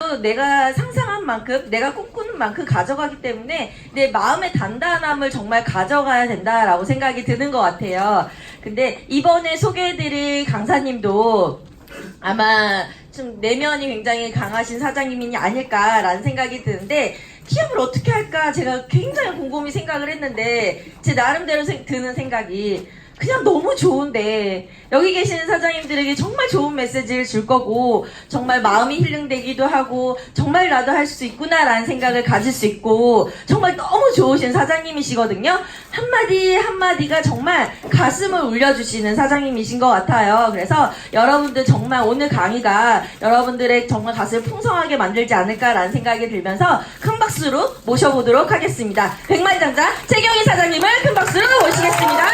나도 내가 상상한 만큼, 내가 꿈꾸는 만큼 가져가기 때문에 내 마음의 단단함을 정말 가져가야 된다라고 생각이 드는 것 같아요. 근데 이번에 소개해드릴 강사님도 아마 좀 내면이 굉장히 강하신 사장님이 아닐까라는 생각이 드는데, 취업을 어떻게 할까 제가 굉장히 곰곰이 생각을 했는데, 제 나름대로 드는 생각이 그냥 너무 좋은데, 여기 계시는 사장님들에게 정말 좋은 메시지를 줄 거고, 정말 마음이 힐링되기도 하고, 정말 나도 할 수 있구나라는 생각을 가질 수 있고, 정말 너무 좋으신 사장님이시거든요. 한마디 한마디가 정말 가슴을 울려주시는 사장님이신 것 같아요. 그래서 여러분들 정말 오늘 강의가 여러분들의 정말 가슴을 풍성하게 만들지 않을까라는 생각이 들면서 큰 박수로 모셔보도록 하겠습니다. 백만장자 최경희 사장님을 큰 박수로 모시겠습니다.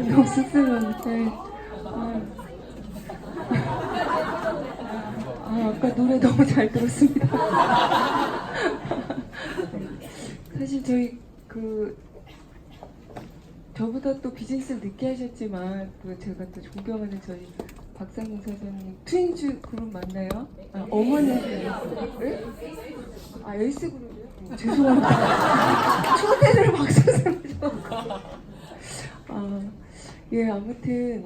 너무 씁쓸한데. 아까 노래 너무 잘 들었습니다. 사실 저희 저보다 또 비즈니스를 늦게 하셨지만 또 제가 또 존경하는 저희 박상민 사장님 트윈즈 그룹 맞나요? 어머니세요? 네? 에이스 그룹이요? 죄송합니다. 초대를 박 사장님. 예, 아무튼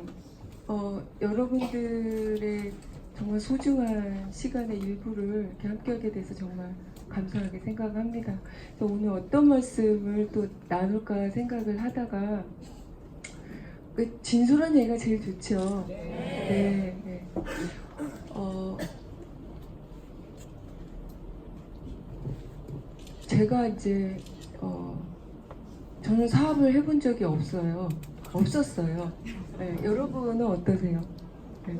여러분들의 정말 소중한 시간의 일부를 이렇게 함께하게 돼서 정말 감사하게 생각합니다. 그래서 오늘 어떤 말씀을 또 나눌까 생각을 하다가 진솔한 얘기가 제일 좋죠. 네, 네. 제가 이제 저는 사업을 해본 적이 없었어요. 네, 여러분은 어떠세요? 네.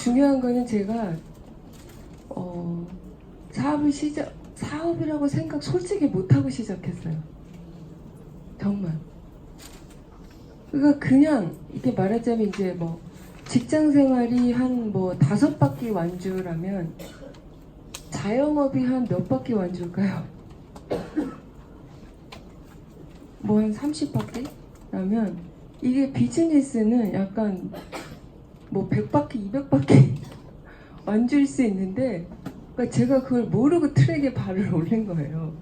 중요한 거는 제가 사업이라고 생각 솔직히 못하고 시작했어요. 정말. 그러니까 그냥 이렇게 말하자면 이제 뭐 직장 생활이 한 뭐 5바퀴 완주라면 자영업이 한 몇 바퀴 완주일까요? 뭐 한 30바퀴? 라면 이게 비즈니스는 약간 뭐 100바퀴, 200바퀴 완주일 수 있는데, 그러니까 제가 그걸 모르고 트랙에 발을 올린 거예요.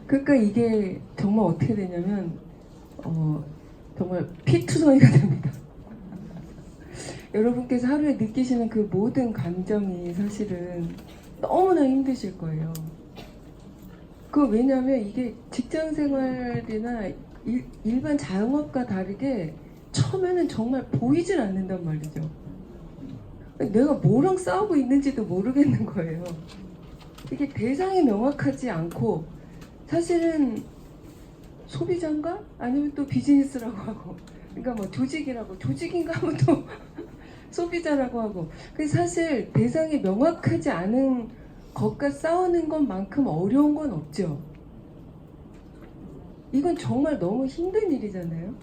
그러니까 이게 정말 어떻게 되냐면 정말 피투성이가 됩니다. 여러분께서 하루에 느끼시는 그 모든 감정이 사실은 너무나 힘드실 거예요. 왜냐하면 이게 직장 생활이나 일반 자영업과 다르게 처음에는 정말 보이질 않는단 말이죠. 내가 뭐랑 싸우고 있는지도 모르겠는 거예요. 이게 대상이 명확하지 않고, 사실은 소비자인가? 아니면 또 비즈니스라고 하고, 그러니까 뭐 조직인가 하면 또 소비자라고 하고. 그래서 사실 대상이 명확하지 않은 것과 싸우는 것만큼 어려운 건 없죠. 이건 정말 너무 힘든 일이잖아요.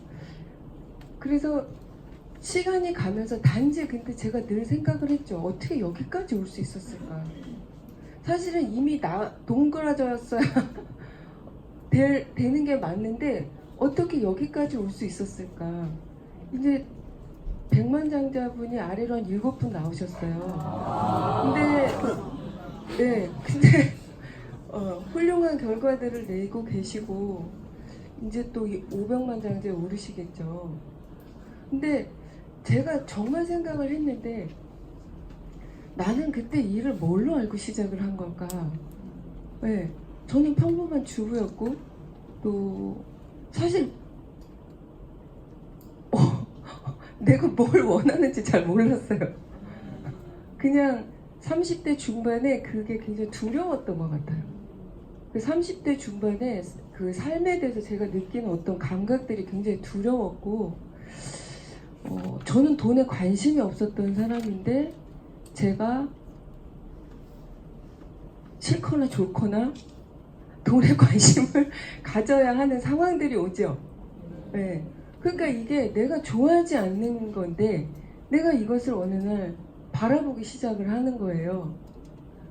그래서 시간이 가면서 단지 근데 제가 늘 생각을 했죠. 어떻게 여기까지 올 수 있었을까? 사실은 이미 동그라졌어야 되는 게 맞는데 어떻게 여기까지 올 수 있었을까? 이제 백만장자분이 아래로 한 7분 나오셨어요. 근데 훌륭한 결과들을 내고 계시고 이제 또 500만장자에 오르시겠죠. 근데 제가 정말 생각을 했는데, 나는 그때 일을 뭘로 알고 시작을 한 걸까? 네, 저는 평범한 주부였고, 또 사실 내가 뭘 원하는지 잘 몰랐어요. 그냥 30대 중반에 그게 굉장히 두려웠던 것 같아요. 30대 중반에 그 삶에 대해서 제가 느끼는 어떤 감각들이 굉장히 두려웠고, 저는 돈에 관심이 없었던 사람인데, 제가 싫거나 좋거나 돈에 관심을 가져야 하는 상황들이 오죠. 네. 그러니까 이게 내가 좋아하지 않는 건데 내가 이것을 어느 날 바라보기 시작을 하는 거예요.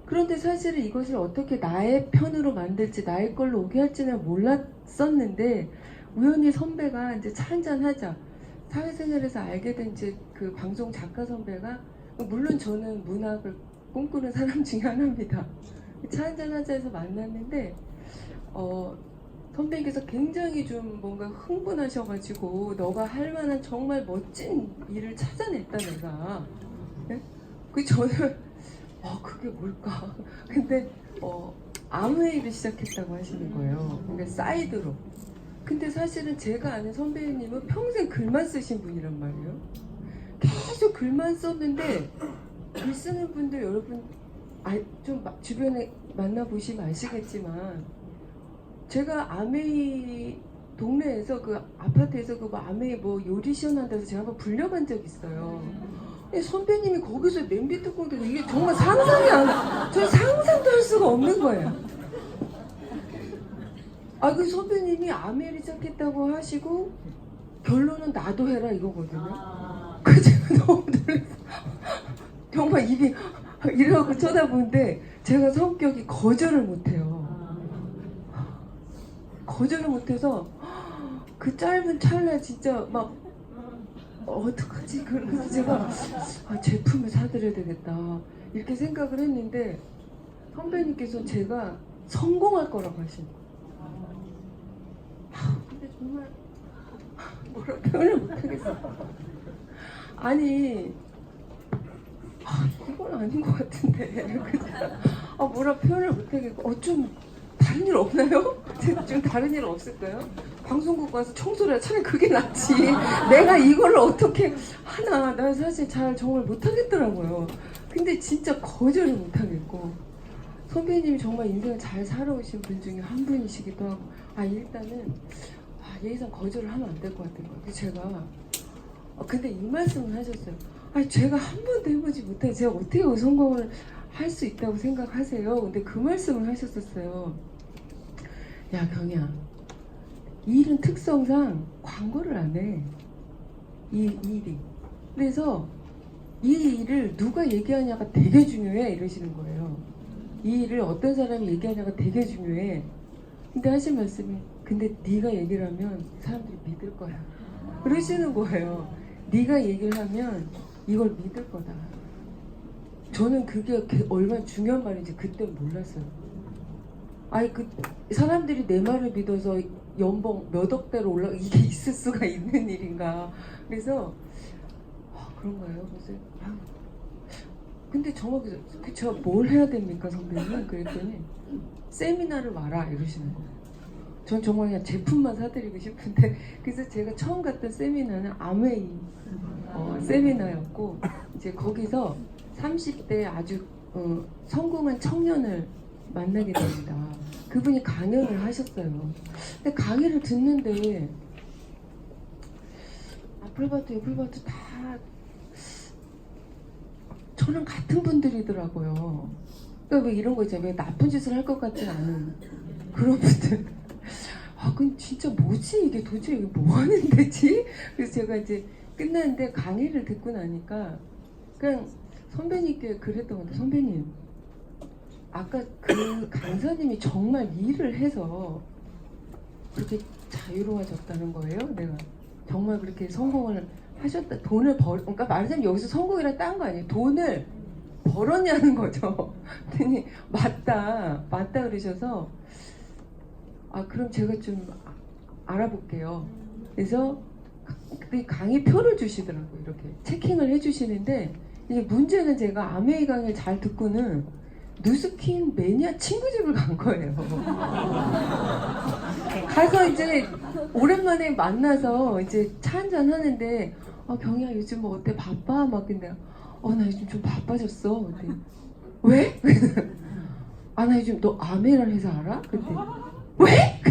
그런데 사실은 이것을 어떻게 나의 편으로 만들지 나의 걸로 오게 할지는 몰랐었는데 우연히 선배가 이제 차 한잔 하자 사회생활에서 알게 된 이제 그 방송 작가 선배가 물론 저는 문학을 꿈꾸는 사람 중에 하나입니다. 차 한잔 하자 해서 만났는데 선배님께서 굉장히 좀 뭔가 흥분하셔가지고 너가 할 만한 정말 멋진 일을 찾아냈다 내가. 네? 그 저는 그게 뭘까? 근데 아무웨이를 시작했다고 하시는 거예요. 근데 사이드로. 근데 사실은 제가 아는 선배님은 평생 글만 쓰신 분이란 말이에요. 계속 글만 썼는데 글 쓰는 분들 여러분 좀 주변에 만나보시면 아시겠지만 제가 아메이 동네에서 그 아파트에서 그 아메이 뭐 요리 시연한다고 제가 한번 불려간 적 있어요. 근데 선배님이 거기서 냄비 뚜껑 들고 이게 정말 상상이 안 가. 저 상상도 할 수가 없는 거예요. 그 선배님이 아메이를 시작했다고 하시고 결론은 나도 해라 이거거든요. 그 제가 너무 놀라서 정말 입이 이러고 쳐다보는데 제가 성격이 거절을 못해요. 거절을 못해서 그 짧은 찰나 진짜 막 어떡하지? 그래서 제가 제품을 사드려야 되겠다 이렇게 생각을 했는데 선배님께서 제가 성공할 거라고 하신 거예요. 근데 정말 뭐라 표현을 못하겠어. 아니 이건 아닌 것 같은데 뭐라 표현을 못하겠고 좀 다른 일 없나요? 좀 다른 일 없을까요? 방송국 가서 청소를 해. 차라리 그게 낫지. 내가 이걸 어떻게 하나. 나 사실 잘 정말 못하겠더라고요. 근데 진짜 거절을 못하겠고 선배님이 정말 인생을 잘 살아오신 분 중에 한 분이시기도 하고 일단은 예의상 거절을 하면 안 될 것 같은 거예요. 제가 근데 이 말씀을 하셨어요. 제가 한 번도 해보지 못해 제가 어떻게 성공을 할 수 있다고 생각하세요? 근데 그 말씀을 하셨었어요. 야 경이야, 이 일은 특성상 광고를 안 해. 이 일이. 그래서 이 일을 누가 얘기하냐가 되게 중요해 이러시는 거예요. 이 일을 어떤 사람이 얘기하냐가 되게 중요해. 근데 하신 말씀이 근데 네가 얘기를 하면 사람들이 믿을 거야 그러시는 거예요. 네가 얘기를 하면 이걸 믿을 거다. 저는 그게 얼마나 중요한 말인지 그때 몰랐어요. 그 사람들이 내 말을 믿어서 연봉 몇 억대로 올라가 이게 있을 수가 있는 일인가. 그래서 그런가요? 그래서 근데 정말 저 뭘 해야 됩니까 선배님? 그랬더니 세미나를 와라 이러시는 거예요. 전 정말 그냥 제품만 사드리고 싶은데 그래서 제가 처음 갔던 세미나는 아메이 세미나였고 이제 거기서 30대 아주 성공한 청년을 만나게 됩니다. 그분이 강연을 하셨어요. 근데 강의를 듣는데 앞을 봐도 옆을 봐도 다 저랑 같은 분들이더라고요. 그러니까 왜 이런 거 있잖아요. 왜 나쁜 짓을 할 것 같지 않은 그런 분들. 그건 진짜 뭐지? 이게 도대체 이게 뭐 하는 데지? 그래서 제가 이제 끝났는데 강의를 듣고 나니까 그냥 선배님께 그랬던 건데 선배님 아까 그 강사님이 정말 일을 해서 그렇게 자유로워졌다는 거예요? 내가 정말 그렇게 성공을 하셨다 돈을 그러니까 말하자면 여기서 성공이랑 딴 거 아니에요. 돈을 벌었냐는 거죠. 그랬더니 맞다 그러셔서 그럼 제가 좀 알아볼게요. 그래서 그 강의표를 주시더라고요. 이렇게 체킹을 해주시는데 이제 문제는 제가 아메이 강의를 잘 듣고는 누스킨 매니아 친구 집을 간 거예요. 가서 이제 오랜만에 만나서 이제 차 한잔 하는데 경이야 요즘 뭐 어때 바빠? 막 근데 나 요즘 좀 바빠졌어. 근데 왜? 나 요즘 너 아메이라는 회사 알아? 근데 왜?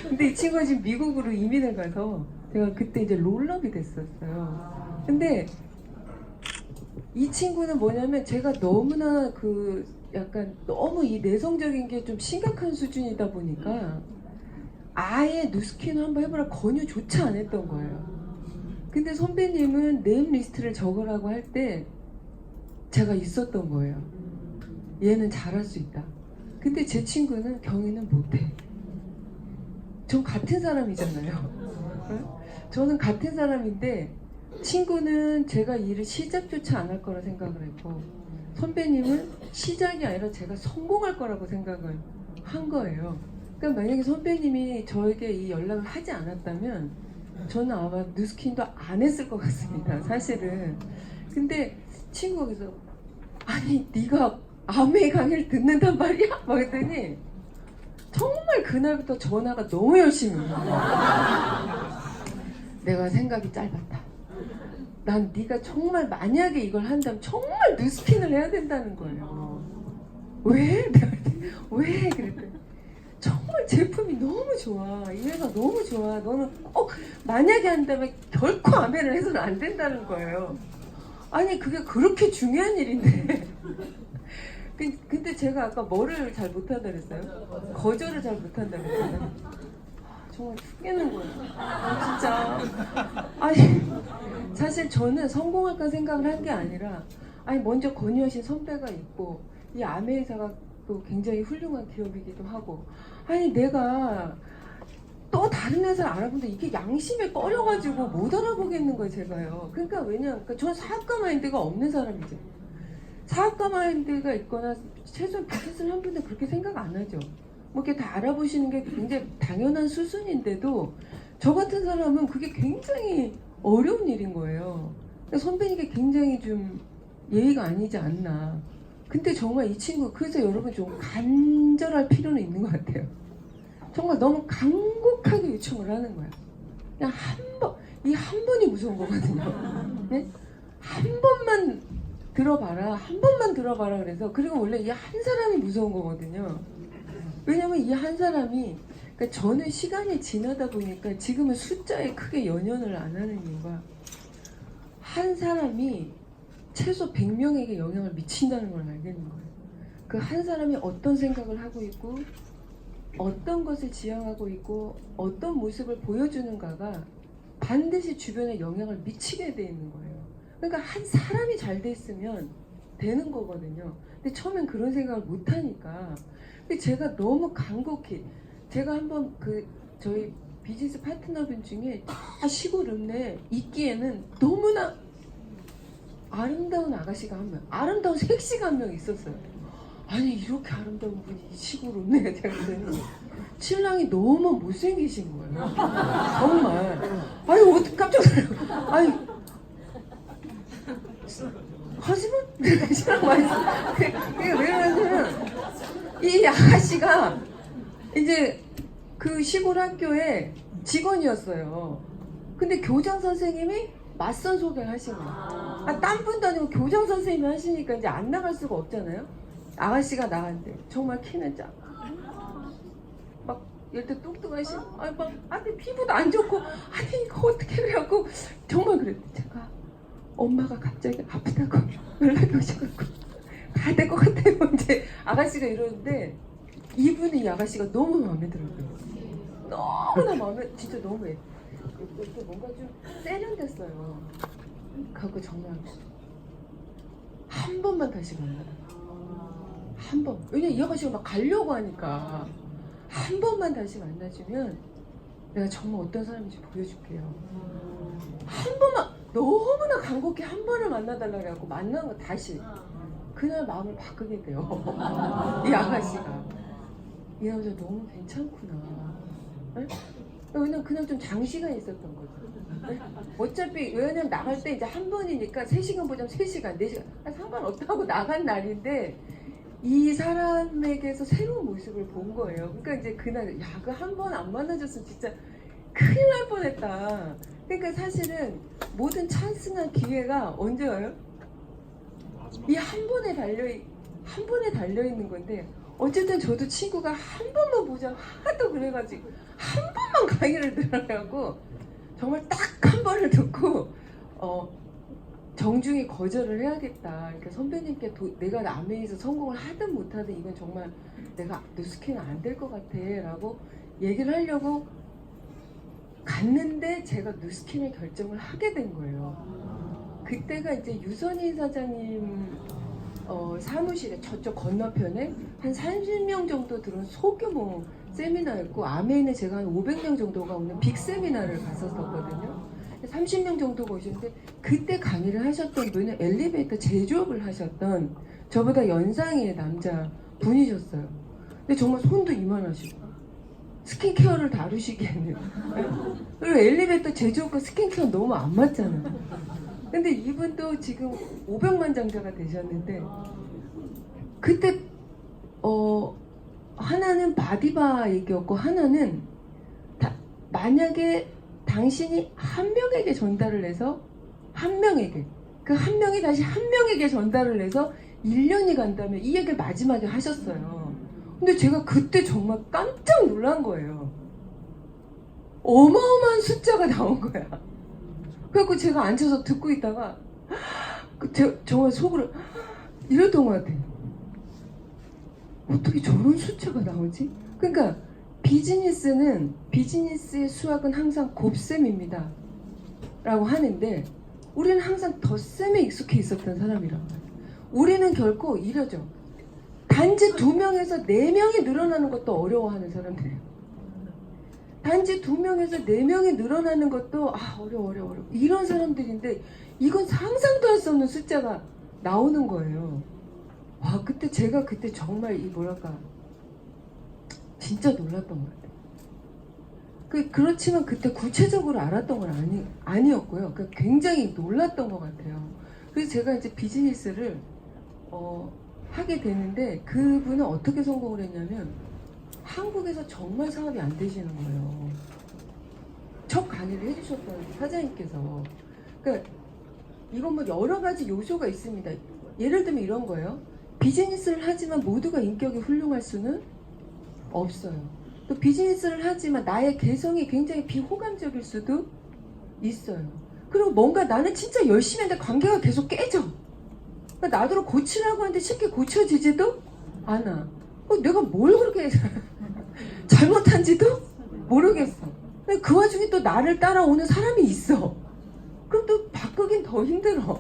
근데 이 친구가 지금 미국으로 이민을 가서 제가 그때 이제 롤러비 됐었어요. 근데 이 친구는 뭐냐면 제가 너무나 약간 너무 이 내성적인 게 좀 심각한 수준이다 보니까 아예 누스킨을 한번 해보라 권유조차 안 했던 거예요. 근데 선배님은 네임 리스트를 적으라고 할 때 제가 있었던 거예요. 얘는 잘할 수 있다. 근데 제 친구는 경희는 못해. 전 같은 사람이잖아요. 응? 저는 같은 사람인데 친구는 제가 일을 시작조차 안 할 거라 생각을 했고 선배님은 시작이 아니라 제가 성공할 거라고 생각을 한 거예요. 그러니까 만약에 선배님이 저에게 이 연락을 하지 않았다면 저는 아마 누스킨도 안 했을 것 같습니다. 사실은. 근데 친구가 그래서 아니 네가 아메이 강의를 듣는단 말이야? 막 했더니 정말 그날부터 전화가 너무 열심히 오는 거야. 내가 생각이 짧았다. 난 네가 정말 만약에 이걸 한다면 정말 뉴스킨을 해야 된다는 거예요. 왜? 왜? 그랬더니 정말 제품이 너무 좋아. 이 회사 너무 좋아. 너는 꼭 만약에 한다면 결코 아멘을 해서는 안 된다는 거예요. 아니 그게 그렇게 중요한 일인데 근데 제가 아까 뭐를 잘 못한다 그랬어요? 거절을 잘 못한다 그랬어요. 정말 죽겠는 거예요. 진짜. 아니 사실 저는 성공할까 생각을 한 게 아니라 아니 먼저 권유하신 선배가 있고 이 아메 회사가 또 굉장히 훌륭한 기업이기도 하고 아니 내가 또 다른 회사를 알아보는데 이게 양심에 꺼려가지고 못 알아보겠는 거예요 제가요. 그러니까 왜냐면 전 사업가 마인드가 없는 사람이죠. 사업가 마인드가 있거나 최소한 비즈니스를 한 분들 그렇게 생각 안 하죠. 뭐 이렇게 다 알아보시는 게 굉장히 당연한 수순인데도 저 같은 사람은 그게 굉장히 어려운 일인 거예요. 그러니까 선배님께 굉장히 좀 예의가 아니지 않나. 근데 정말 이 친구 그래서 여러분 좀 간절할 필요는 있는 것 같아요. 정말 너무 간곡하게 요청을 하는 거야. 그냥 이 한 번이 무서운 거거든요. 네? 한 번만 들어봐라. 한 번만 들어봐라 그래서 그리고 원래 이 한 사람이 무서운 거거든요. 왜냐면 이 한 사람이 그러니까 저는 시간이 지나다 보니까 지금은 숫자에 크게 연연을 안 하는 이유가 한 사람이 최소 100명에게 영향을 미친다는 걸 알겠는 거예요. 그 한 사람이 어떤 생각을 하고 있고 어떤 것을 지향하고 있고 어떤 모습을 보여주는가가 반드시 주변에 영향을 미치게 돼 있는 거예요. 그러니까 한 사람이 잘 돼 있으면 되는 거거든요. 근데 처음엔 그런 생각을 못 하니까 근데 제가 너무 간곡히 제가 한번 저희 비즈니스 파트너분 중에 다 시골 읍내에 있기에는 너무나 아름다운 아가씨가 한 명, 아름다운 섹시가 한 명 있었어요. 아니 이렇게 아름다운 분이 이 시골 읍내에 제가 그랬더니 신랑이 너무 못생기신 거예요. 정말. 아니 어떻게 깜짝 놀라요. 아니 하지만 신랑 말씀 그게 왜 그러냐면 이 아가씨가 이제 그 시골 학교에 직원이었어요. 근데 교장 선생님이 맞선 소개를 하신 거예요. 딴 분도 아니고 교장 선생님이 하시니까 이제 안 나갈 수가 없잖아요. 아가씨가 나갔는데 정말 키는 작아. 막 이때 똑똑하신 아니 피부도 안 좋고 아니 이거 어떻게 그래갖고 정말 그랬대. 제가 엄마가 갑자기 아프다고 연락이 오셔갖고 가야 될 것 같아요. 이제 아가씨가 이러는데 이분이 이 아가씨가 너무 마음에 들었어요. 너무나 진짜 너무 이렇게 뭔가 좀 세련됐어요. 그거 정말 한 번만 다시 만나라. 한 번. 왜냐면 이 아가씨가 막 가려고 하니까 한 번만 다시 만나주면 내가 정말 어떤 사람인지 보여줄게요. 한 번만 너무나 간곡히 한 번을 만나달라 그래갖고 만난 거 다시 그날 마음을 바꾸게 돼요. 이 아가씨가 이 여자 너무 괜찮구나. 네? 왜냐면 그냥 좀 장시간 있었던 거죠. 네? 어차피 왜냐면 나갈 때 이제 한 번이니까 3시간 보자면 3시간, 4시간 상관없다고 나간 날인데 이 사람에게서 새로운 모습을 본 거예요. 그러니까 이제 그날 그 한 번 안 만나줬으면 진짜 큰일 날 뻔했다. 그러니까 사실은 모든 찬스나 기회가 언제 와요? 이 한 번에 달려 있는 건데 어쨌든 저도 친구가 한 번만 보자 하도 그래가지고 한 번만 강의를 들으라고 정말 딱 한 번을 듣고 정중히 거절을 해야겠다. 그러니까 선배님께 내가 남해에서 성공을 하든 못하든 이건 정말 내가 누스키는 안 될 것 같아 라고 얘기를 하려고 갔는데 제가 누스킨을 결정을 하게 된 거예요. 그때가 이제 유선희 사장님 사무실에 저쪽 건너편에 한 30명 정도 들은 소규모 세미나였고, 아메이는 제가 한 500명 정도가 오는 빅 세미나를 갔었거든요. 30명 정도가 오셨는데, 그때 강의를 하셨던 분은 엘리베이터 제조업을 하셨던 저보다 연상의 남자 분이셨어요. 근데 정말 손도 이만하시고 스킨케어를 다루시기에는 그리고 엘리베이터 제조업과 스킨케어 너무 안 맞잖아요. 근데 이분도 지금 500만 장자가 되셨는데, 그때 하나는 바디바 얘기였고, 하나는 만약에 당신이 한 명에게 전달을 해서 한 명에게, 그 한 명이 다시 한 명에게 전달을 해서 1년이 간다면, 이 얘기를 마지막에 하셨어요. 근데 제가 그때 정말 깜짝 놀란 거예요. 어마어마한 숫자가 나온 거야. 그래갖고 제가 앉아서 듣고 있다가 정말 속으로 이랬던 것 같아요. 어떻게 저런 숫자가 나오지? 그러니까 비즈니스의 수학은 항상 곱셈입니다 라고 하는데, 우리는 항상 덧셈에 익숙해 있었던 사람이란 말이에요. 우리는 결코 이러죠. 단지 2명에서 4명이 늘어나는 것도 어려워하는 사람들이에요. 단지 2명에서 4명이 늘어나는 것도 어려워 이런 사람들인데, 이건 상상도 할 수 없는 숫자가 나오는 거예요. 와, 제가 그때 정말 진짜 놀랐던 것 같아요. 그렇지만 그때 구체적으로 알았던 건 아니었고요. 굉장히 놀랐던 것 같아요. 그래서 제가 이제 비즈니스를 하게 되는데, 그분은 어떻게 성공을 했냐면, 한국에서 정말 사업이 안 되시는 거예요. 첫 강의를 해주셨던 사장님께서. 그러니까 이건 뭐 여러 가지 요소가 있습니다. 예를 들면 이런 거예요. 비즈니스를 하지만 모두가 인격이 훌륭할 수는 없어요. 또 비즈니스를 하지만 나의 개성이 굉장히 비호감적일 수도 있어요. 그리고 뭔가 나는 진짜 열심히 했는데 관계가 계속 깨져. 그러니까 나더러 고치라고 하는데 쉽게 고쳐지지도 않아. 내가 뭘 그렇게 잘못한지도 모르겠어. 그 와중에 또 나를 따라오는 사람이 있어. 그럼 또 바꾸긴 더 힘들어.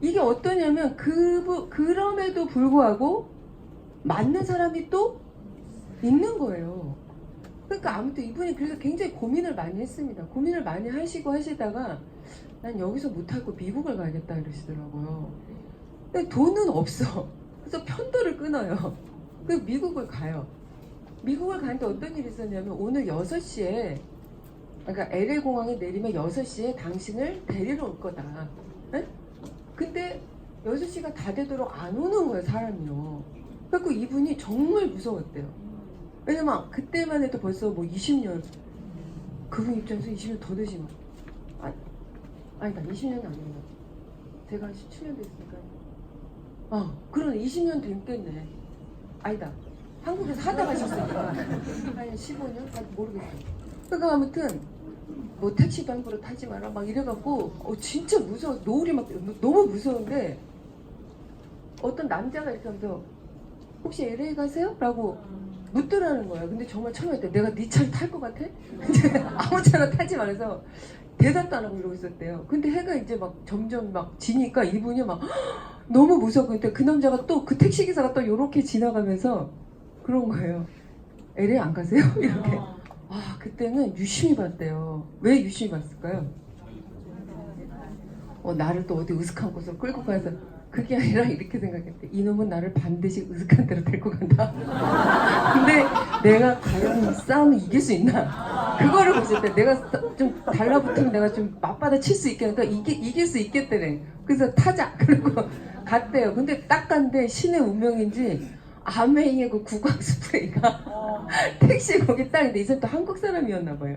이게 어떠냐면, 그럼에도 불구하고 맞는 사람이 또 있는 거예요. 그러니까 아무튼 이분이 그래서 굉장히 고민을 많이 했습니다. 고민을 많이 하시다가, 난 여기서 못하고 미국을 가야겠다 이러시더라고요. 근데 돈은 없어. 그래서 편도를 끊어요. 그래서 미국을 가요. 미국을 가는데 어떤 일이 있었냐면, 오늘 6시에, 그러니까 LA 공항에 내리면 6시에 당신을 데리러 올 거다. 네? 근데 6시가 다 되도록 안 오는 거예요, 사람이요. 그래서 이분이 정말 무서웠대요. 왜냐면 그때만 해도 벌써 뭐 20년, 그분 입장에서 20년 더 되지만, 아니다, 20년이 아니에요. 제가 17년 됐으니까. 그러네, 20년 됐겠네. 아니다, 한국에서 하다 가셨으니까 한 15년? 모르겠어요. 그러니까 아무튼 뭐 택시도 함부로 타지 마라 막 이래갖고 진짜 무서워. 노을이 막 너무 무서운데, 어떤 남자가 이렇게 하면서 혹시 LA 가세요? 라고 묻더라는 거예요. 근데 정말 처음에 내가 네 차를 탈 것 같아? 아무 차나 타지 말아서 대답도 안 하고 이러고 있었대요. 근데 해가 이제 막 점점 막 지니까 이분이 막 너무 무서워. 근데 그 남자가 또, 그 택시기사가 또 요렇게 지나가면서 그런 거예요. LA 안 가세요? 이렇게. 그때는 유심히 봤대요. 왜 유심히 봤을까요? 나를 또 어디 으슥한 곳으로 끌고 가서, 그게 아니라 이렇게 생각했대. 이놈은 나를 반드시 으슥한 데로 데리고 간다. 근데 내가 과연 이 싸움을 이길 수 있나? 그거를 보실 때, 내가 좀 달라붙으면 내가 좀 맞받아 칠 수 있겠다. 이길 수 있겠대래. 그래서 타자. 그러고 갔대요. 근데 딱 간데 신의 운명인지 아메이의 그 구강 스프레이가 택시 거기 딱 있는데, 이 사람 또 한국 사람이었나 봐요.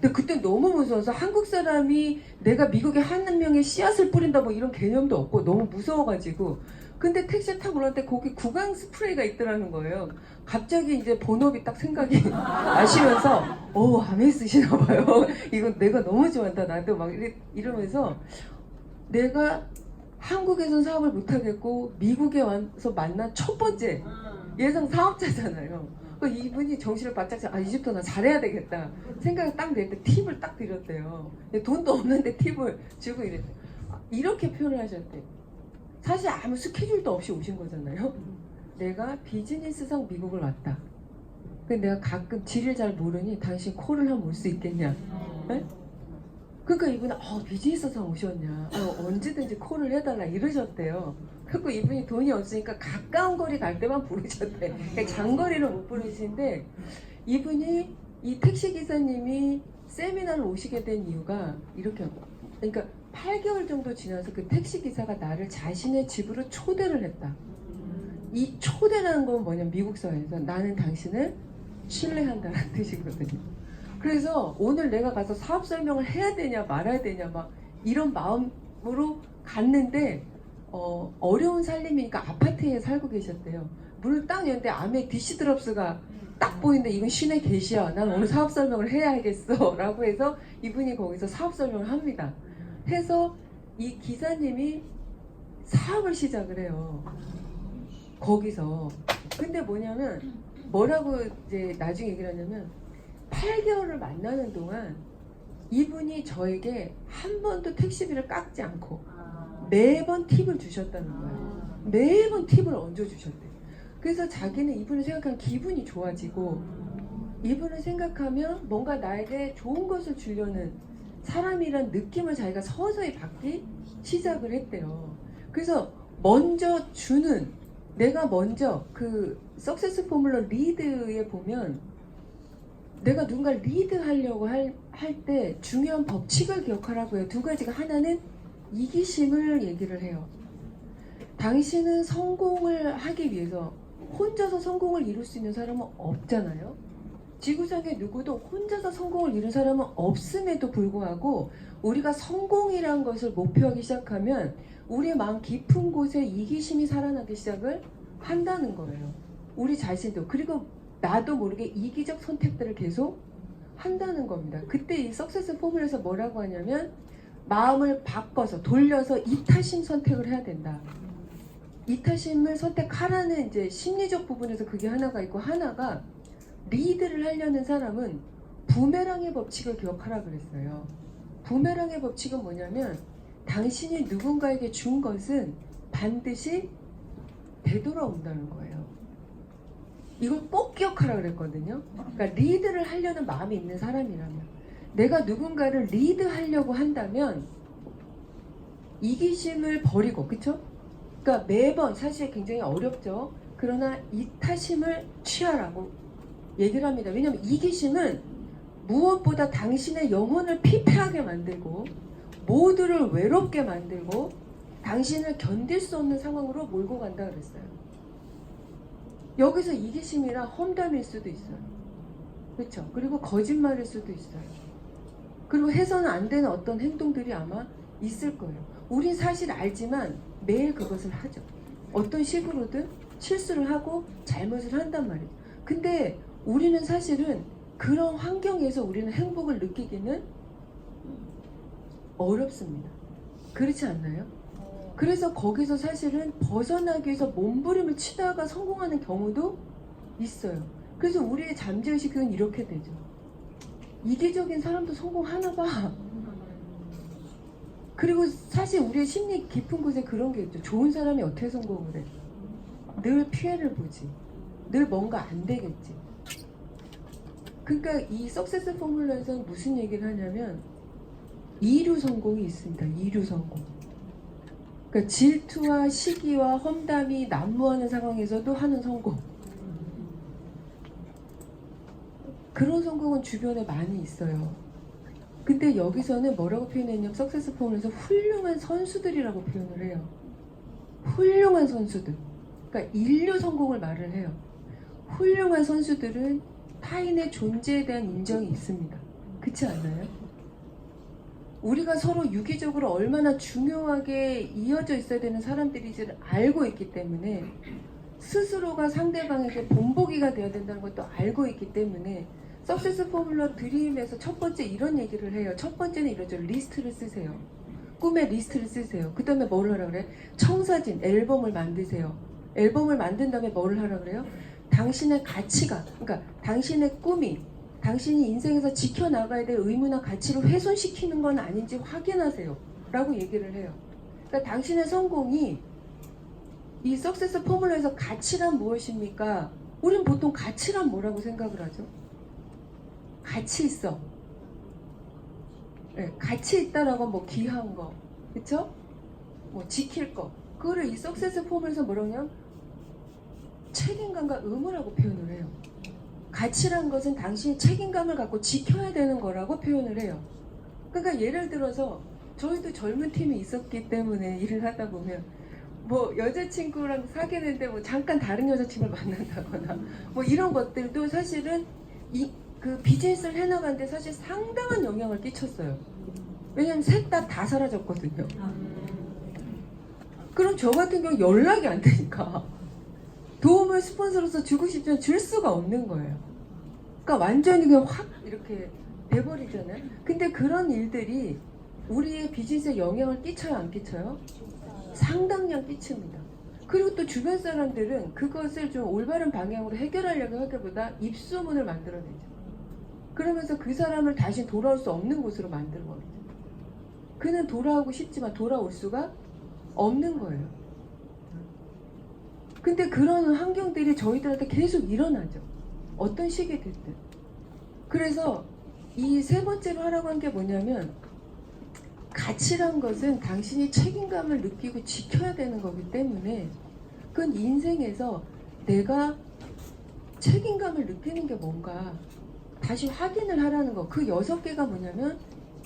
근데 그때 너무 무서워서, 한국 사람이 내가 미국에 한 명의 씨앗을 뿌린다 뭐 이런 개념도 없고 너무 무서워가지고, 근데 택시에 타고 올라갈 때 거기 구강 스프레이가 있더라는 거예요. 갑자기 이제 본업이 딱 생각이 나시면서 아메이 쓰시나 봐요. 이거 내가 너무 좋아한다. 나도 막 이러면서, 내가 한국에선 사업을 못하겠고 미국에 와서 만난 첫 번째 예상 사업자잖아요. 이분이 정신을 바짝 차려, 이제부터 나 잘해야 되겠다 생각이 딱 낼 때 팁을 딱 드렸대요. 돈도 없는데 팁을 주고 이랬대요. 이렇게 표현을 하셨대요. 사실 아무 스케줄도 없이 오신 거잖아요. 내가 비즈니스상 미국을 왔다. 근데 내가 가끔 지를 잘 모르니 당신 콜을 하면 올 수 있겠냐? 네? 그러니까 이분은 비즈니스상 오셨냐? 언제든지 콜을 해달라 이러셨대요. 그리고 이분이 돈이 없으니까 가까운 거리 갈 때만 부르셨대. 그러니까 장거리를 못 부르시는데 이분이 이 택시 기사님이 세미나를 오시게 된 이유가 이렇게 그러니까 8개월 정도 지나서 그 택시 기사가 나를 자신의 집으로 초대를 했다. 이 초대라는 건 뭐냐면 미국 사회에서 나는 당신을 신뢰한다는 뜻이거든요. 그래서 오늘 내가 가서 사업 설명을 해야 되냐 말아야 되냐 막 이런 마음으로 갔는데 어려운 살림이니까 아파트에 살고 계셨대요. 문을 딱 열는데 안에 디시드럽스가 딱 보이는데 이건 신의 계시야. 난 오늘 사업 설명을 해야겠어 라고 해서 이분이 거기서 사업 설명을 합니다. 해서 이 기사님이 사업을 시작을 해요. 거기서. 근데 뭐라고 이제 나중에 얘기를 하냐면 8개월을 만나는 동안 이분이 저에게 한 번도 택시비를 깎지 않고 매번 팁을 주셨다는 거예요. 매번 팁을 얹어주셨대요. 그래서 자기는 이분을 생각하면 기분이 좋아지고 이분을 생각하면 뭔가 나에게 좋은 것을 주려는 사람이란 느낌을 자기가 서서히 받기 시작을 했대요. 그래서 먼저 주는 내가 먼저 그 석세스 포뮬러 리드에 보면 내가 누군가 리드하려고 할 때 중요한 법칙을 기억하라고 해요. 두 가지가 하나는 이기심을 얘기를 해요. 당신은 성공을 하기 위해서 혼자서 성공을 이룰 수 있는 사람은 없잖아요. 지구상에 누구도 혼자서 성공을 이룬 사람은 없음에도 불구하고 우리가 성공이란 것을 목표하기 시작하면 우리의 마음 깊은 곳에 이기심이 살아나기 시작을 한다는 거예요. 우리 자신도. 그리고 나도 모르게 이기적 선택들을 계속 한다는 겁니다. 그때 이 석세스 포뮬에서 뭐라고 하냐면 마음을 바꿔서 돌려서 이타심 선택을 해야 된다. 이타심을 선택하라는 이제 심리적 부분에서 그게 하나가 있고 하나가 리드를 하려는 사람은 부메랑의 법칙을 기억하라 그랬어요. 부메랑의 법칙은 뭐냐면 당신이 누군가에게 준 것은 반드시 되돌아온다는 거예요. 이걸 꼭 기억하라 그랬거든요. 그러니까 리드를 하려는 마음이 있는 사람이라면 내가 누군가를 리드하려고 한다면 이기심을 버리고 그쵸? 그러니까 매번 사실 굉장히 어렵죠. 그러나 이타심을 취하라고 얘기를 합니다. 왜냐하면 이기심은 무엇보다 당신의 영혼을 피폐하게 만들고 모두를 외롭게 만들고 당신을 견딜 수 없는 상황으로 몰고 간다 그랬어요. 여기서 이기심이라 험담일 수도 있어요. 그렇죠? 그리고 거짓말일 수도 있어요. 그리고 해서는 안 되는 어떤 행동들이 아마 있을 거예요. 우린 사실 알지만 매일 그것을 하죠. 어떤 식으로든 실수를 하고 잘못을 한단 말이에요. 근데 우리는 사실은 그런 환경에서 우리는 행복을 느끼기는 어렵습니다. 그렇지 않나요? 그래서 거기서 사실은 벗어나기 위해서 몸부림을 치다가 성공하는 경우도 있어요. 그래서 우리의 잠재의식은 이렇게 되죠. 이기적인 사람도 성공하나 봐. 그리고 사실 우리의 심리 깊은 곳에 그런 게 있죠. 좋은 사람이 어떻게 성공을 해? 늘 피해를 보지. 늘 뭔가 안 되겠지. 그러니까 이 석세스 포뮬러에서는 무슨 얘기를 하냐면 이류 성공이 있습니다. 이류 성공. 그러니까 질투와 시기와 험담이 난무하는 상황에서도 하는 성공. 그런 성공은 주변에 많이 있어요. 근데 여기서는 뭐라고 표현했냐면 석세스 포뮬에서 훌륭한 선수들이라고 표현을 해요. 훌륭한 선수들. 그러니까 인류 성공을 말을 해요. 훌륭한 선수들은 타인의 존재에 대한 인정이 있습니다. 그렇지 않나요? 우리가 서로 유기적으로 얼마나 중요하게 이어져 있어야 되는 사람들인지를 알고 있기 때문에 스스로가 상대방에게 본보기가 되어야 된다는 것도 알고 있기 때문에 석세스 포뮬러 드림에서 첫 번째 이런 얘기를 해요. 첫 번째는 이러죠. 리스트를 쓰세요. 꿈의 리스트를 쓰세요. 그 다음에 뭐를 하라 그래? 청사진, 앨범을 만드세요. 앨범을 만든 다음에 뭐를 하라 그래요? 당신의 가치가, 그러니까 당신의 꿈이 당신이 인생에서 지켜나가야 될 의무나 가치를 훼손시키는 건 아닌지 확인하세요. 라고 얘기를 해요. 그러니까 당신의 성공이 이 석세스 포뮬러에서 가치란 무엇입니까? 우린 보통 가치란 뭐라고 생각을 하죠? 가치 있어. 네, 가치 있다라고 하면 뭐 귀한 거, 그쵸? 뭐 지킬 거. 그거를 이 석세스 포뮬러에서 뭐라고 하냐면 책임감과 의무라고 표현을 해요. 가치란 것은 당신이 책임감을 갖고 지켜야 되는 거라고 표현을 해요. 그러니까 예를 들어서 저희도 젊은 팀이 있었기 때문에 일을 하다 보면 뭐 여자친구랑 사귀는데 뭐 잠깐 다른 여자친구를 만난다거나 뭐 이런 것들도 사실은 그 비즈니스를 해나가는데 사실 상당한 영향을 끼쳤어요. 왜냐면 셋 다 사라졌거든요. 그럼 저 같은 경우 연락이 안 되니까 도움을 스폰서로서 주고 싶지만 줄 수가 없는 거예요. 그러니까 완전히 그냥 확 이렇게 돼버리잖아요. 근데 그런 일들이 우리의 비즈니스에 영향을 끼쳐요, 안 끼쳐요? 상당량 끼칩니다. 그리고 또 주변 사람들은 그것을 좀 올바른 방향으로 해결하려고 하기보다 입소문을 만들어내죠. 그러면서 그 사람을 다시 돌아올 수 없는 곳으로 만들어버리죠. 그는 돌아오고 싶지만 돌아올 수가 없는 거예요. 근데 그런 환경들이 저희들한테 계속 일어나죠. 어떤 식이 됐든. 그래서 이 세 번째로 하라고 한 게 뭐냐면 가치란 것은 당신이 책임감을 느끼고 지켜야 되는 거기 때문에 그건 인생에서 내가 책임감을 느끼는 게 뭔가 다시 확인을 하라는 거. 그 6개가 뭐냐면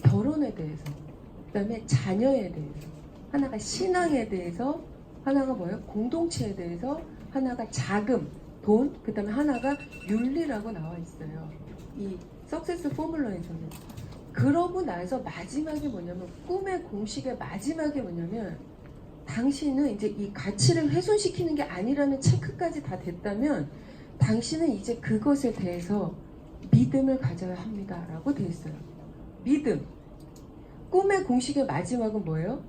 결혼에 대해서, 그 다음에 자녀에 대해서, 하나가 신앙에 대해서, 하나가 뭐예요? 공동체에 대해서, 하나가 자금, 돈, 그 다음에 하나가 윤리라고 나와 있어요. 이 석세스 포뮬러에서는. 그러고 나서 마지막이 뭐냐면 꿈의 공식의 마지막이 뭐냐면 당신은 이제 이 가치를 훼손시키는 게 아니라는 체크까지 다 됐다면 당신은 이제 그것에 대해서 믿음을 가져야 합니다 라고 돼 있어요. 믿음. 꿈의 공식의 마지막은 뭐예요?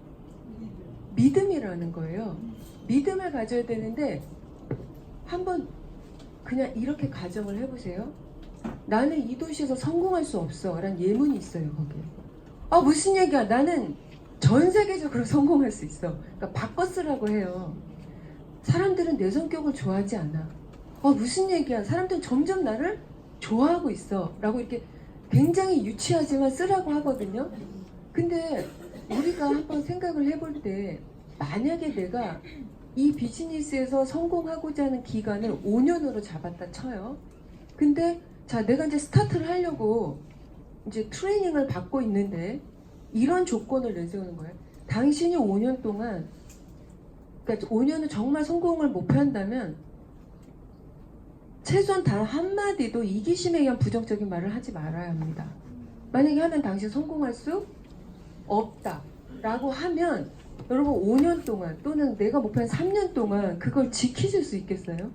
믿음이라는 거예요. 믿음을 가져야 되는데 한번 그냥 이렇게 가정을 해보세요. 나는 이 도시에서 성공할 수 없어 라는 예문이 있어요. 거기에. 아 무슨 얘기야. 나는 전 세계적으로 성공할 수 있어. 그러니까 바꿔 쓰라고 해요. 사람들은 내 성격을 좋아하지 않아. 무슨 얘기야. 사람들은 점점 나를 좋아하고 있어 라고 이렇게 굉장히 유치하지만 쓰라고 하거든요. 근데 우리가 한번 생각을 해볼 때 만약에 내가 이 비즈니스에서 성공하고자 하는 기간을 5년으로 잡았다 쳐요. 근데 자 내가 이제 스타트를 하려고 이제 트레이닝을 받고 있는데 이런 조건을 내세우는 거예요. 당신이 5년 동안, 그러니까 5년은 정말 성공을 목표한다면 최소한 단 한마디도 이기심에 의한 부정적인 말을 하지 말아야 합니다. 만약에 하면 당신 성공할 수 없다 라고 하면 여러분 5년 동안 또는 내가 목표한 3년 동안 그걸 지키실 수 있겠어요?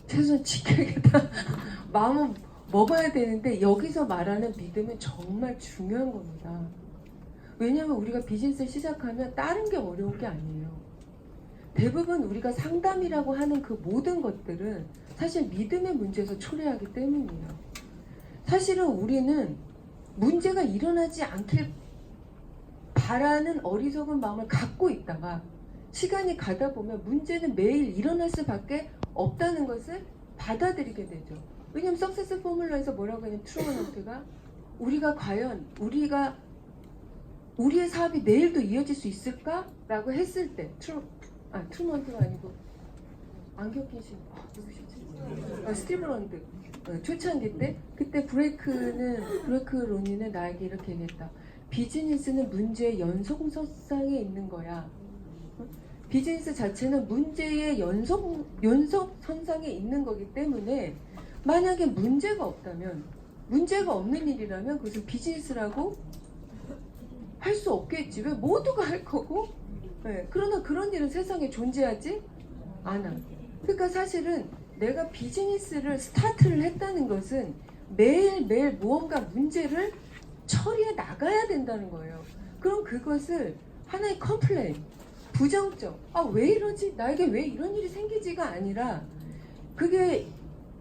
최소한 지켜야겠다 마음은 먹어야 되는데 여기서 말하는 믿음은 정말 중요한 겁니다. 왜냐하면 우리가 비즈니스를 시작하면 다른 게 어려운 게 아니에요. 대부분 우리가 상담이라고 하는 그 모든 것들은 사실 믿음의 문제에서 초래하기 때문이에요. 사실은 우리는 문제가 일어나지 않길 바라는 어리석은 마음을 갖고 있다가 시간이 가다 보면 문제는 매일 일어날 수밖에 없다는 것을 받아들이게 되죠. 왜냐하면 석세스 포뮬러에서 뭐라고 하냐면 트루먼트가 우리가 과연 우리의 사업이 내일도 이어질 수 있을까? 라고 했을 때 트루먼트가 아니고 안경 끼신 누구시지? 스티브 런드 초창기 때 그때 브레이크 로니는 나에게 이렇게 얘기했다. 비즈니스는 문제의 연속선상에 있는 거야. 비즈니스 자체는 문제의 연속선상에 있는 거기 때문에 만약에 문제가 없다면, 문제가 없는 일이라면 그것은 비즈니스라고 할 수 없겠지. 왜 모두가 할 거고. 네. 그러나 그런 일은 세상에 존재하지 않아. 그러니까 사실은 내가 비즈니스를 스타트를 했다는 것은 매일매일 무언가 문제를 처리해 나가야 된다는 거예요. 그럼 그것을 하나의 컴플레인, 부정적, 왜 이러지? 나에게 왜 이런 일이 생기지가 아니라 그게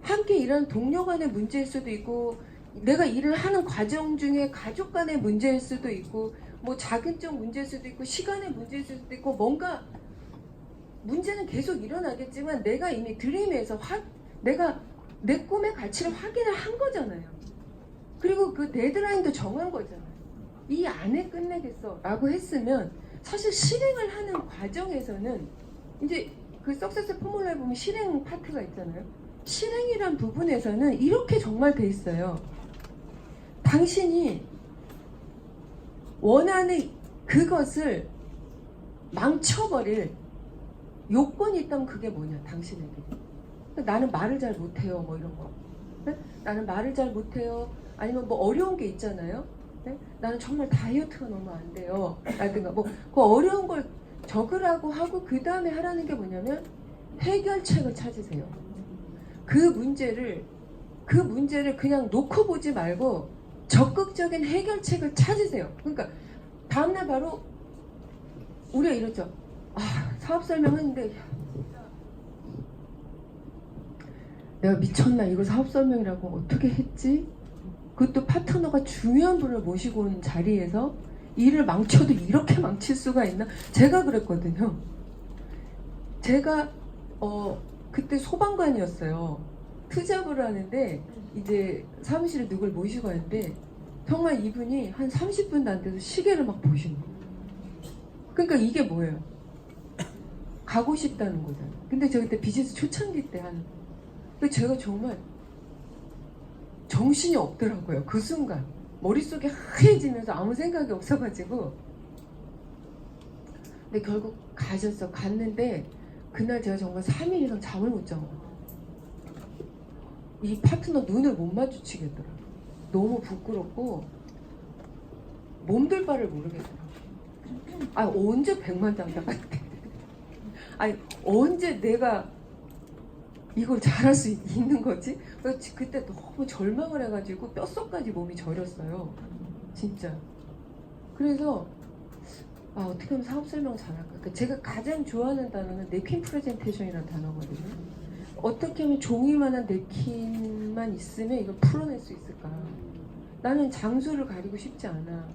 함께 일하는 동료 간의 문제일 수도 있고 내가 일을 하는 과정 중에 가족 간의 문제일 수도 있고 뭐 자금적 문제일 수도 있고 시간의 문제일 수도 있고 뭔가 문제는 계속 일어나겠지만 내가 이미 드림에서 내가 내 꿈의 가치를 확인을 한 거잖아요. 그리고 그 데드라인도 정한 거잖아요. 이 안에 끝내겠어 라고 했으면 사실 실행을 하는 과정에서는 이제 그 석세스 포뮬러에 보면 실행 파트가 있잖아요. 실행이란 부분에서는 이렇게 정말 돼 있어요. 당신이 원하는 그것을 망쳐버릴 요건이 있다면 그게 뭐냐, 당신에게. 나는 말을 잘 못해요, 뭐 이런 거. 네? 나는 말을 잘 못해요. 아니면 뭐 어려운 게 있잖아요. 네? 나는 정말 다이어트가 너무 안 돼요. 라든가 뭐 그 어려운 걸 적으라고 하고 그 다음에 하라는 게 뭐냐면 해결책을 찾으세요. 그 문제를 그냥 놓고 보지 말고 적극적인 해결책을 찾으세요. 그러니까 다음날 바로 우리가 이랬죠. 사업 설명했는데 내가 미쳤나, 이거 사업 설명이라고 어떻게 했지? 그것도 파트너가 중요한 분을 모시고 온 자리에서 일을 망쳐도 이렇게 망칠 수가 있나? 제가 그랬거든요. 제가 그때 소방관이었어요. 투잡을 하는데 이제 사무실에 누굴 모시고 왔는데 정말 이분이 한 30분도 안 돼서 시계를 막 보시는 거예요. 그러니까 이게 뭐예요? 가고 싶다는 거잖아요. 근데 저 그때 비즈니스 초창기 때 근데 제가 정말 정신이 없더라고요. 그 순간 머릿속이 하얘지면서 아무 생각이 없어가지고. 근데 결국 갔는데 그날 제가 정말 3일 이상 잠을 못 자고 이 파트너 눈을 못 마주치겠더라고요. 너무 부끄럽고 몸둘 바를 모르겠더라고요. 언제 백만장자가 돼? 언제 내가 이걸 잘할 수 있는 거지? 그래서 그때 너무 절망을 해가지고 뼛속까지 몸이 저렸어요. 진짜. 그래서 어떻게 하면 사업 설명을 잘할까? 그러니까 제가 가장 좋아하는 단어는 냅킨 프레젠테이션이라는 단어거든요. 어떻게 하면 종이만한 냅킨만 있으면 이걸 풀어낼 수 있을까? 나는 장소를 가리고 싶지 않아.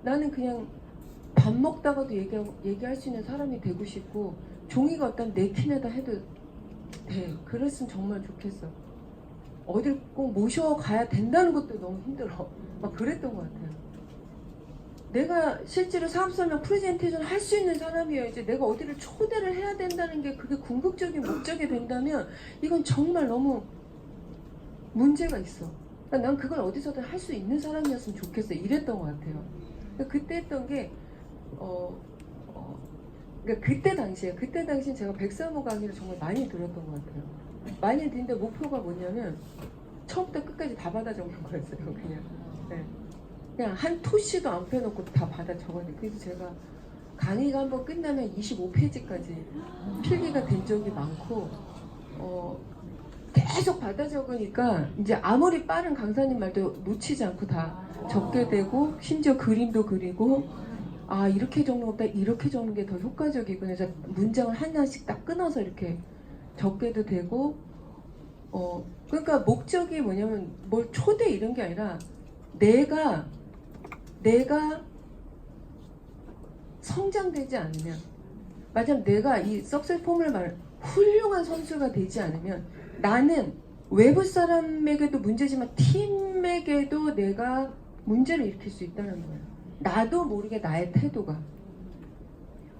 나는 그냥 밥 먹다가도 얘기할 수 있는 사람이 되고 싶고 종이가 어떤 냅킨에다 해도 돼. 그랬으면 정말 좋겠어. 어딜 꼭 모셔가야 된다는 것도 너무 힘들어. 막 그랬던 것 같아요. 내가 실제로 사업설명 프레젠테이션 할 수 있는 사람이어야지 내가 어디를 초대를 해야 된다는 게 그게 궁극적인 목적이 된다면 이건 정말 너무 문제가 있어. 그러니까 난 그걸 어디서든 할 수 있는 사람이었으면 좋겠어. 이랬던 것 같아요. 그러니까 그때 했던 게 그러니까 그때 당시엔 제가 백사모 강의를 정말 많이 들었던 것 같아요. 많이 듣는데 목표가 뭐냐면 처음부터 끝까지 다 받아 적는 거였어요. 그냥. 네. 그냥 한 토시도 안 빼놓고 다 받아 적었는데 그래서 제가 강의가 한번 끝나면 25페이지까지 필기가 된 적이 많고 계속 받아 적으니까 이제 아무리 빠른 강사님 말도 놓치지 않고 다 적게 되고 심지어 그림도 그리고 이렇게 적는 것보다 이렇게 적는 게 더 효과적이고 그래서 문장을 하나씩 딱 끊어서 이렇게 적게도 되고 그러니까 목적이 뭐냐면 뭘 초대 이런 게 아니라 내가 성장되지 않으면 마찬가지로 내가 이 석세스 포뮬러 훌륭한 선수가 되지 않으면 나는 외부 사람에게도 문제지만 팀에게도 내가 문제를 일으킬 수 있다는 거예요. 나도 모르게 나의 태도가.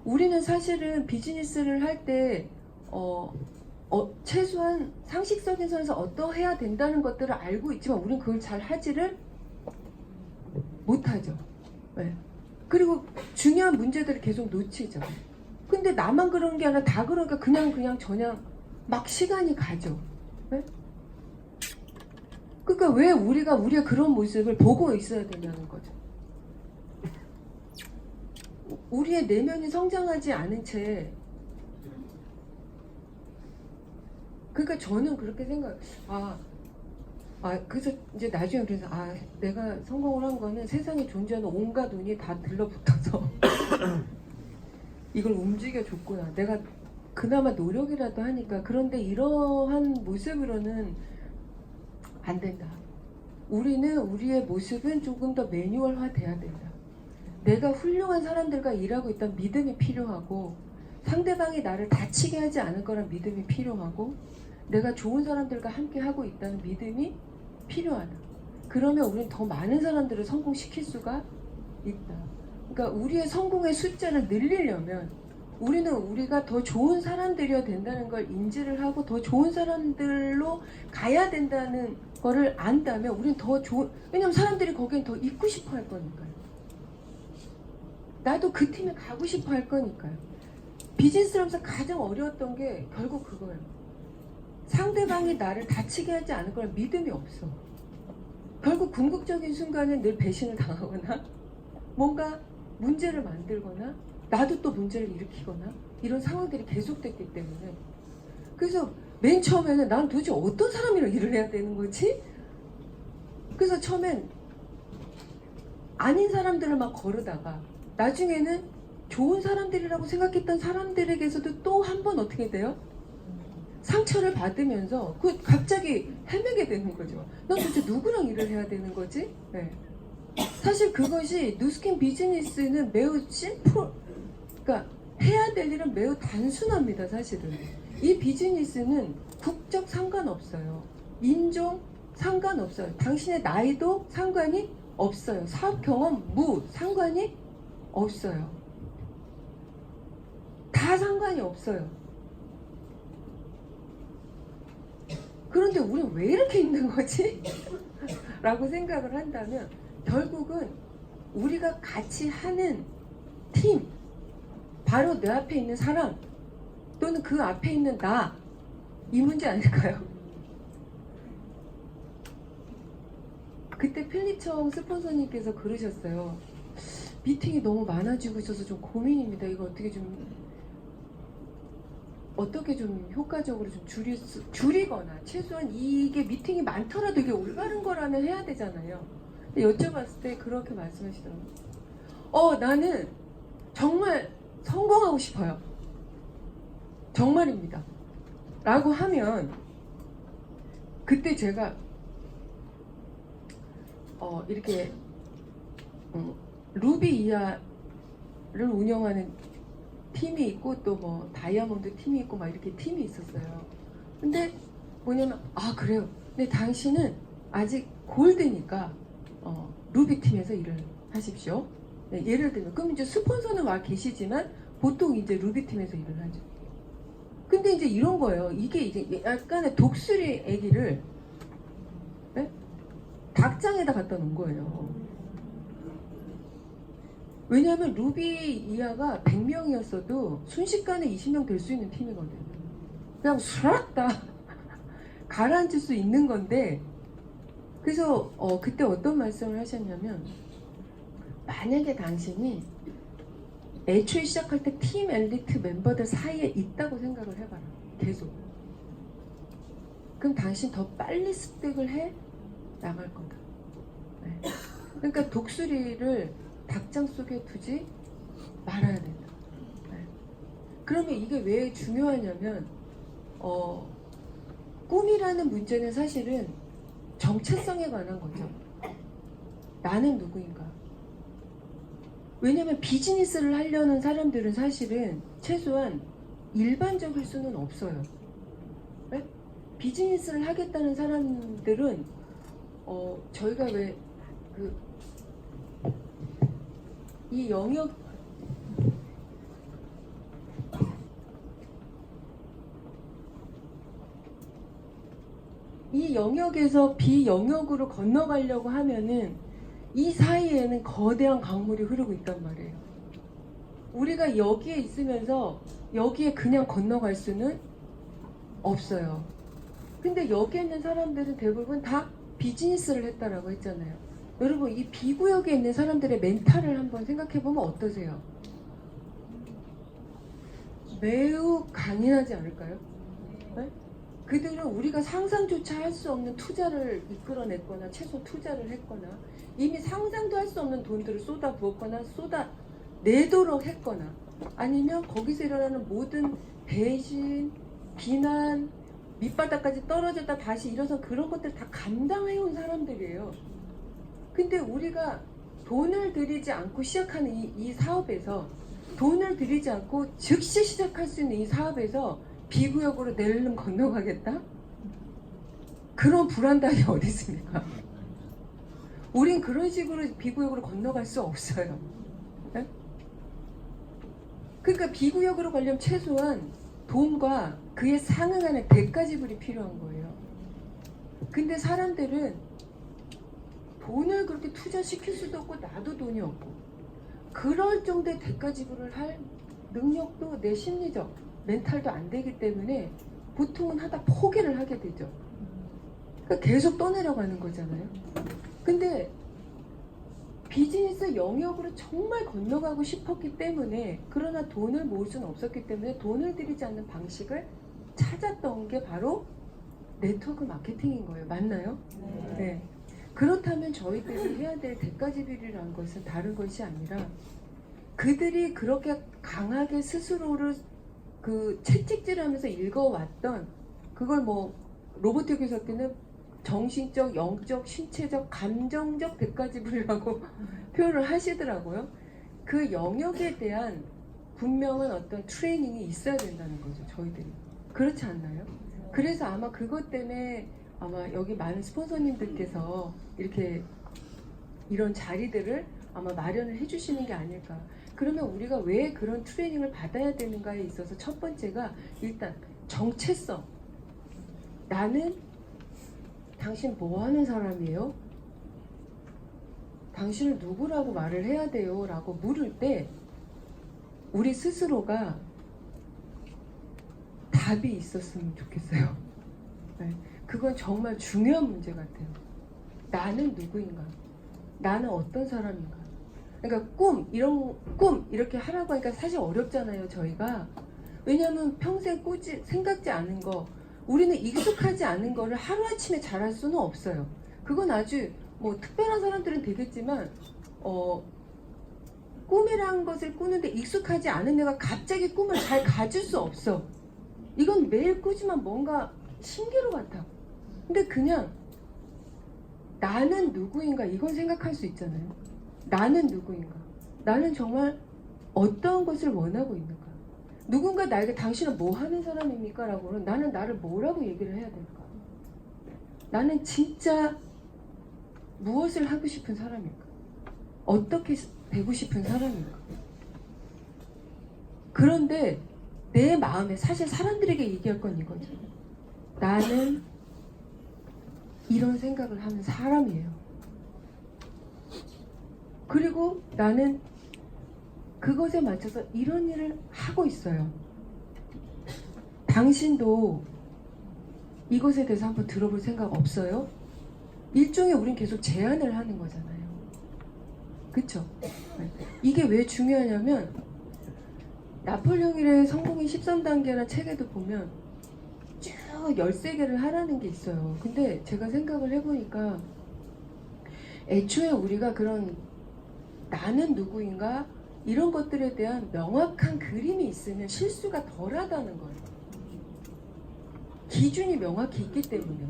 우리는 사실은 비즈니스를 할 때 최소한 상식적인 선에서 어떠해야 된다는 것들을 알고 있지만 우리는 그걸 잘 하지를 못하죠. 네. 그리고 중요한 문제들을 계속 놓치죠. 근데 나만 그런 게 아니라 다 그러니까 그냥 막 시간이 가죠. 네? 그러니까 왜 우리가 그런 모습을 보고 있어야 되냐는 거죠. 우리의 내면이 성장하지 않은 채 그러니까 저는 그렇게 그래서 이제 나중에 그래서 내가 성공을 한 거는 세상에 존재하는 온갖 운이 다 들러붙어서 이걸 움직여줬구나. 내가 그나마 노력이라도 하니까. 그런데 이러한 모습으로는 안 된다. 우리는 우리의 모습은 조금 더 매뉴얼화 돼야 된다. 내가 훌륭한 사람들과 일하고 있다는 믿음이 필요하고, 상대방이 나를 다치게 하지 않을 거란 믿음이 필요하고, 내가 좋은 사람들과 함께 하고 있다는 믿음이 필요하다. 그러면 우리는 더 많은 사람들을 성공시킬 수가 있다. 그러니까 우리의 성공의 숫자를 늘리려면 우리는 우리가 더 좋은 사람들이어야 된다는 걸 인지를 하고 더 좋은 사람들로 가야 된다는 거를 안다면 우리는 더 좋은, 왜냐면 사람들이 거기엔 더 있고 싶어 할 거니까요. 나도 그 팀에 가고 싶어 할 거니까요. 비즈니스를 하면서 가장 어려웠던 게 결국 그거예요. 상대방이 나를 다치게 하지 않을 거란 믿음이 없어. 결국 궁극적인 순간에 늘 배신을 당하거나 뭔가 문제를 만들거나 나도 또 문제를 일으키거나 이런 상황들이 계속됐기 때문에, 그래서 맨 처음에는 난 도대체 어떤 사람이랑 일을 해야 되는 거지? 그래서 처음엔 아닌 사람들을 막 거르다가 나중에는 좋은 사람들이라고 생각했던 사람들에게서도 또 한 번 어떻게 돼요? 상처를 받으면서 그 갑자기 헤매게 되는 거죠. 난 도대체 누구랑 일을 해야 되는 거지? 네. 사실 그것이 누스킨 비즈니스는 매우 그러니까 해야 될 일은 매우 단순합니다. 사실은 이 비즈니스는 국적 상관없어요. 인종 상관없어요. 당신의 나이도 상관이 없어요. 사업 경험 무 상관이 없어요. 다 상관이 없어요. 그런데 우리는 왜 이렇게 있는 거지? 라고 생각을 한다면 결국은 우리가 같이 하는 팀, 바로 내 앞에 있는 사람 또는 그 앞에 있는 나, 이 문제 아닐까요? 그때 필리청 스폰서님께서 그러셨어요. 미팅이 너무 많아지고 있어서 좀 고민입니다. 이거 어떻게 좀 효과적으로 좀 줄이거나 최소한 이게 미팅이 많더라도 이게 올바른 거라면 해야 되잖아요. 근데 여쭤봤을 때 그렇게 말씀하시더라고요. 나는 정말 성공하고 싶어요. 정말입니다. 라고 하면 그때 제가 이렇게 루비 이하를 운영하는 팀이 있고 또 뭐 다이아몬드 팀이 있고 막 이렇게 팀이 있었어요. 근데 뭐냐면 그래요. 근데 당신은 아직 골드니까 루비 팀에서 일을 하십시오. 네, 예를 들면 그럼 이제 스폰서는 와 계시지만 보통 이제 루비 팀에서 일을 하죠. 근데 이제 이런 거예요. 이게 이제 약간의 독수리 애기를 네? 닭장에다 갖다 놓은 거예요. 왜냐하면 루비 이하가 100명이었어도 순식간에 20명 될 수 있는 팀이거든요. 그냥 수락다 가라앉을 수 있는 건데, 그래서 그때 어떤 말씀을 하셨냐면, 만약에 당신이 애초에 시작할 때 팀 엘리트 멤버들 사이에 있다고 생각을 해봐라. 계속. 그럼 당신 더 빨리 습득을 해 나갈 거다. 네. 그러니까 독수리를 닭장 속에 두지 말아야 된다. 네. 그러면 이게 왜 중요하냐면 꿈이라는 문제는 사실은 정체성에 관한 거죠. 나는 누구인가? 왜냐면 비즈니스를 하려는 사람들은 사실은 최소한 일반적일 수는 없어요. 네? 비즈니스를 하겠다는 사람들은 저희가 왜 이 영역에서 비영역으로 건너가려고 하면은 이 사이에는 거대한 강물이 흐르고 있단 말이에요. 우리가 여기에 있으면서 여기에 그냥 건너갈 수는 없어요. 근데 여기에 있는 사람들은 대부분 다 비즈니스를 했다라고 했잖아요. 여러분, 이 B구역에 있는 사람들의 멘탈을 한번 생각해보면 어떠세요? 매우 강인하지 않을까요? 네? 그들은 우리가 상상조차 할 수 없는 투자를 이끌어냈거나 최소 투자를 했거나 이미 상상도 할 수 없는 돈들을 쏟아부었거나 쏟아내도록 했거나 아니면 거기서 일어나는 모든 배신, 비난, 밑바닥까지 떨어졌다 다시 일어서 그런 것들 다 감당해온 사람들이에요. 근데 우리가 돈을 들이지 않고 시작하는 이 사업에서, 돈을 들이지 않고 즉시 시작할 수 있는 이 사업에서 비구역으로 내일름 건너가겠다? 그런 불안감이 어디 있습니까? 우린 그런 식으로 비구역으로 건너갈 수 없어요. 네? 그러니까 비구역으로 가려면 최소한 돈과 그에 상응하는 대가 지불이 필요한 거예요. 근데 사람들은 돈을 그렇게 투자시킬 수도 없고 나도 돈이 없고 그럴 정도의 대가 지불을 할 능력도 내 심리적 멘탈도 안 되기 때문에 보통은 하다 포기를 하게 되죠. 그러니까 계속 떠내려가는 거잖아요. 근데 비즈니스 영역으로 정말 건너가고 싶었기 때문에, 그러나 돈을 모을 수는 없었기 때문에 돈을 들이지 않는 방식을 찾았던 게 바로 네트워크 마케팅인 거예요. 맞나요? 네. 그렇다면 저희들이 해야 될 대가지불이라는 것은 다른 것이 아니라, 그들이 그렇게 강하게 스스로를 그 채찍질하면서 읽어왔던 그걸 뭐 로보틱에서 때는 정신적, 영적, 신체적, 감정적 대가지불이라고 표현을 하시더라고요. 그 영역에 대한 분명한 어떤 트레이닝이 있어야 된다는 거죠, 저희들이. 그렇지 않나요? 그래서 아마 그것 때문에 아마 여기 많은 스폰서님들께서 이렇게 이런 자리들을 아마 마련을 해주시는 게 아닐까. 그러면 우리가 왜 그런 트레이닝을 받아야 되는가에 있어서 첫 번째가 일단 정체성. 나는 당신 뭐 하는 사람이에요? 당신을 누구라고 말을 해야 돼요? 라고 물을 때 우리 스스로가 답이 있었으면 좋겠어요. 네. 그건 정말 중요한 문제 같아요. 나는 누구인가? 나는 어떤 사람인가? 그러니까 꿈 이렇게 하라고 하니까 사실 어렵잖아요, 저희가. 왜냐하면 평생 생각지 않은 거, 우리는 익숙하지 않은 거를 하루아침에 잘할 수는 없어요. 그건 아주 뭐 특별한 사람들은 되겠지만 꿈이라는 것을 꾸는데 익숙하지 않은 내가 갑자기 꿈을 잘 가질 수 없어. 이건 매일 꾸지만 뭔가 신기루 같아. 근데 그냥 나는 누구인가 이건 생각할 수 있잖아요. 나는 누구인가? 나는 정말 어떤 것을 원하고 있는가? 누군가 나에게 당신은 뭐 하는 사람입니까? 라고는 나는 나를 뭐라고 얘기를 해야 될까? 나는 진짜 무엇을 하고 싶은 사람일까? 어떻게 되고 싶은 사람인가? 그런데 내 마음에 사실 사람들에게 얘기할 건 이거죠. 나는 이런 생각을 하는 사람이에요. 그리고 나는 그것에 맞춰서 이런 일을 하고 있어요. 당신도 이것에 대해서 한번 들어볼 생각 없어요? 일종의 우린 계속 제안을 하는 거잖아요. 그쵸? 이게 왜 중요하냐면 나폴레옹 힐의 성공의 13단계라는 책에도 보면 쭉 13개를 하라는 게 있어요. 근데 제가 생각을 해보니까 애초에 우리가 그런 나는 누구인가 이런 것들에 대한 명확한 그림이 있으면 실수가 덜하다는 거예요. 기준이 명확히 있기 때문에.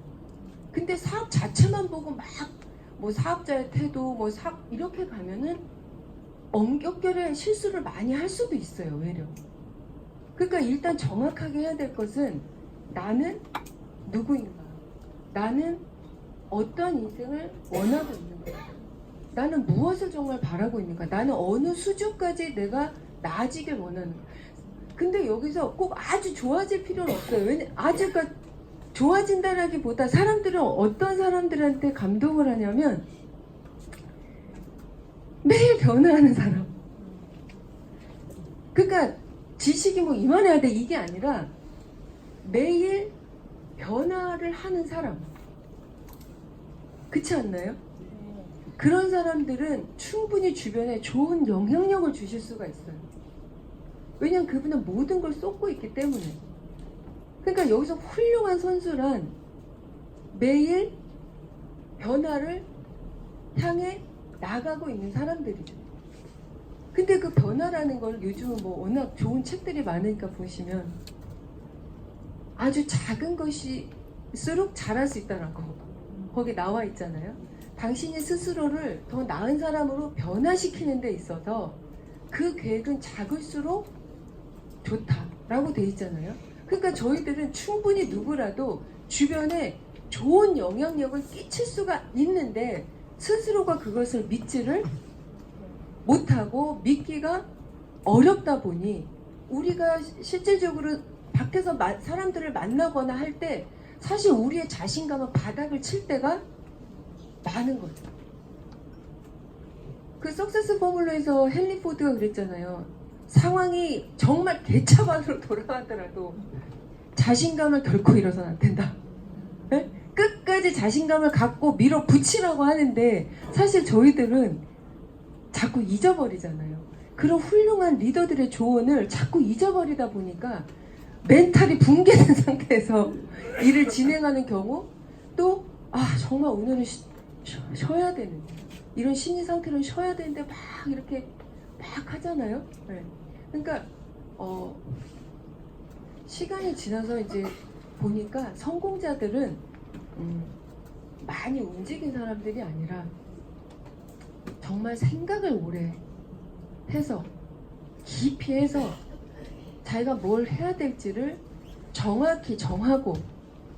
근데 사업 자체만 보고 막 뭐 사업자의 태도 뭐 이렇게 가면은 엄격결에 실수를 많이 할 수도 있어요. 외려. 그러니까 일단 정확하게 해야 될 것은 나는 누구인가? 나는 어떤 인생을 원하고 있는가? 나는 무엇을 정말 바라고 있는가? 나는 어느 수준까지 내가 나아지길 원하는가? 근데 여기서 꼭 아주 좋아질 필요는 없어요. 왜냐면 아주 좋아진다라기보다 사람들은 어떤 사람들한테 감동을 하냐면 매일 변화하는 사람. 그러니까 지식이 뭐 이만해야 돼 이게 아니라 매일 변화를 하는 사람. 그렇지 않나요? 그런 사람들은 충분히 주변에 좋은 영향력을 주실 수가 있어요. 왜냐면 그분은 모든 걸 쏟고 있기 때문에. 그러니까 여기서 훌륭한 선수란 매일 변화를 향해 나가고 있는 사람들이죠. 근데 그 변화라는 걸 요즘은 뭐 워낙 좋은 책들이 많으니까 보시면 아주 작은 것일수록 잘할 수 있다라고 거기 나와 있잖아요. 당신이 스스로를 더 나은 사람으로 변화시키는 데 있어서 그 계획은 작을수록 좋다라고 돼 있잖아요. 그러니까 저희들은 충분히 누구라도 주변에 좋은 영향력을 끼칠 수가 있는데 스스로가 그것을 믿지를 못하고 믿기가 어렵다 보니 우리가 실질적으로 밖에서 사람들을 만나거나 할 때 사실 우리의 자신감은 바닥을 칠 때가 많은 거죠. 그 석세스 포뮬러에서 헨리 포드가 그랬잖아요. 상황이 정말 개차반으로 돌아가더라도 자신감을 결코 잃어서는 안 된다. 네? 끝까지 자신감을 갖고 밀어붙이라고 하는데 사실 저희들은 자꾸 잊어버리잖아요. 그런 훌륭한 리더들의 조언을 자꾸 잊어버리다 보니까 멘탈이 붕괴된 상태에서 일을 진행하는 경우 또 정말 오늘은 쉬어야 되는데 이런 심리 상태로는 쉬어야 되는데 막 이렇게 막 하잖아요. 네. 그러니까 시간이 지나서 이제 보니까 성공자들은 많이 움직인 사람들이 아니라 정말 생각을 오래 해서 깊이 해서 자기가 뭘 해야 될지를 정확히 정하고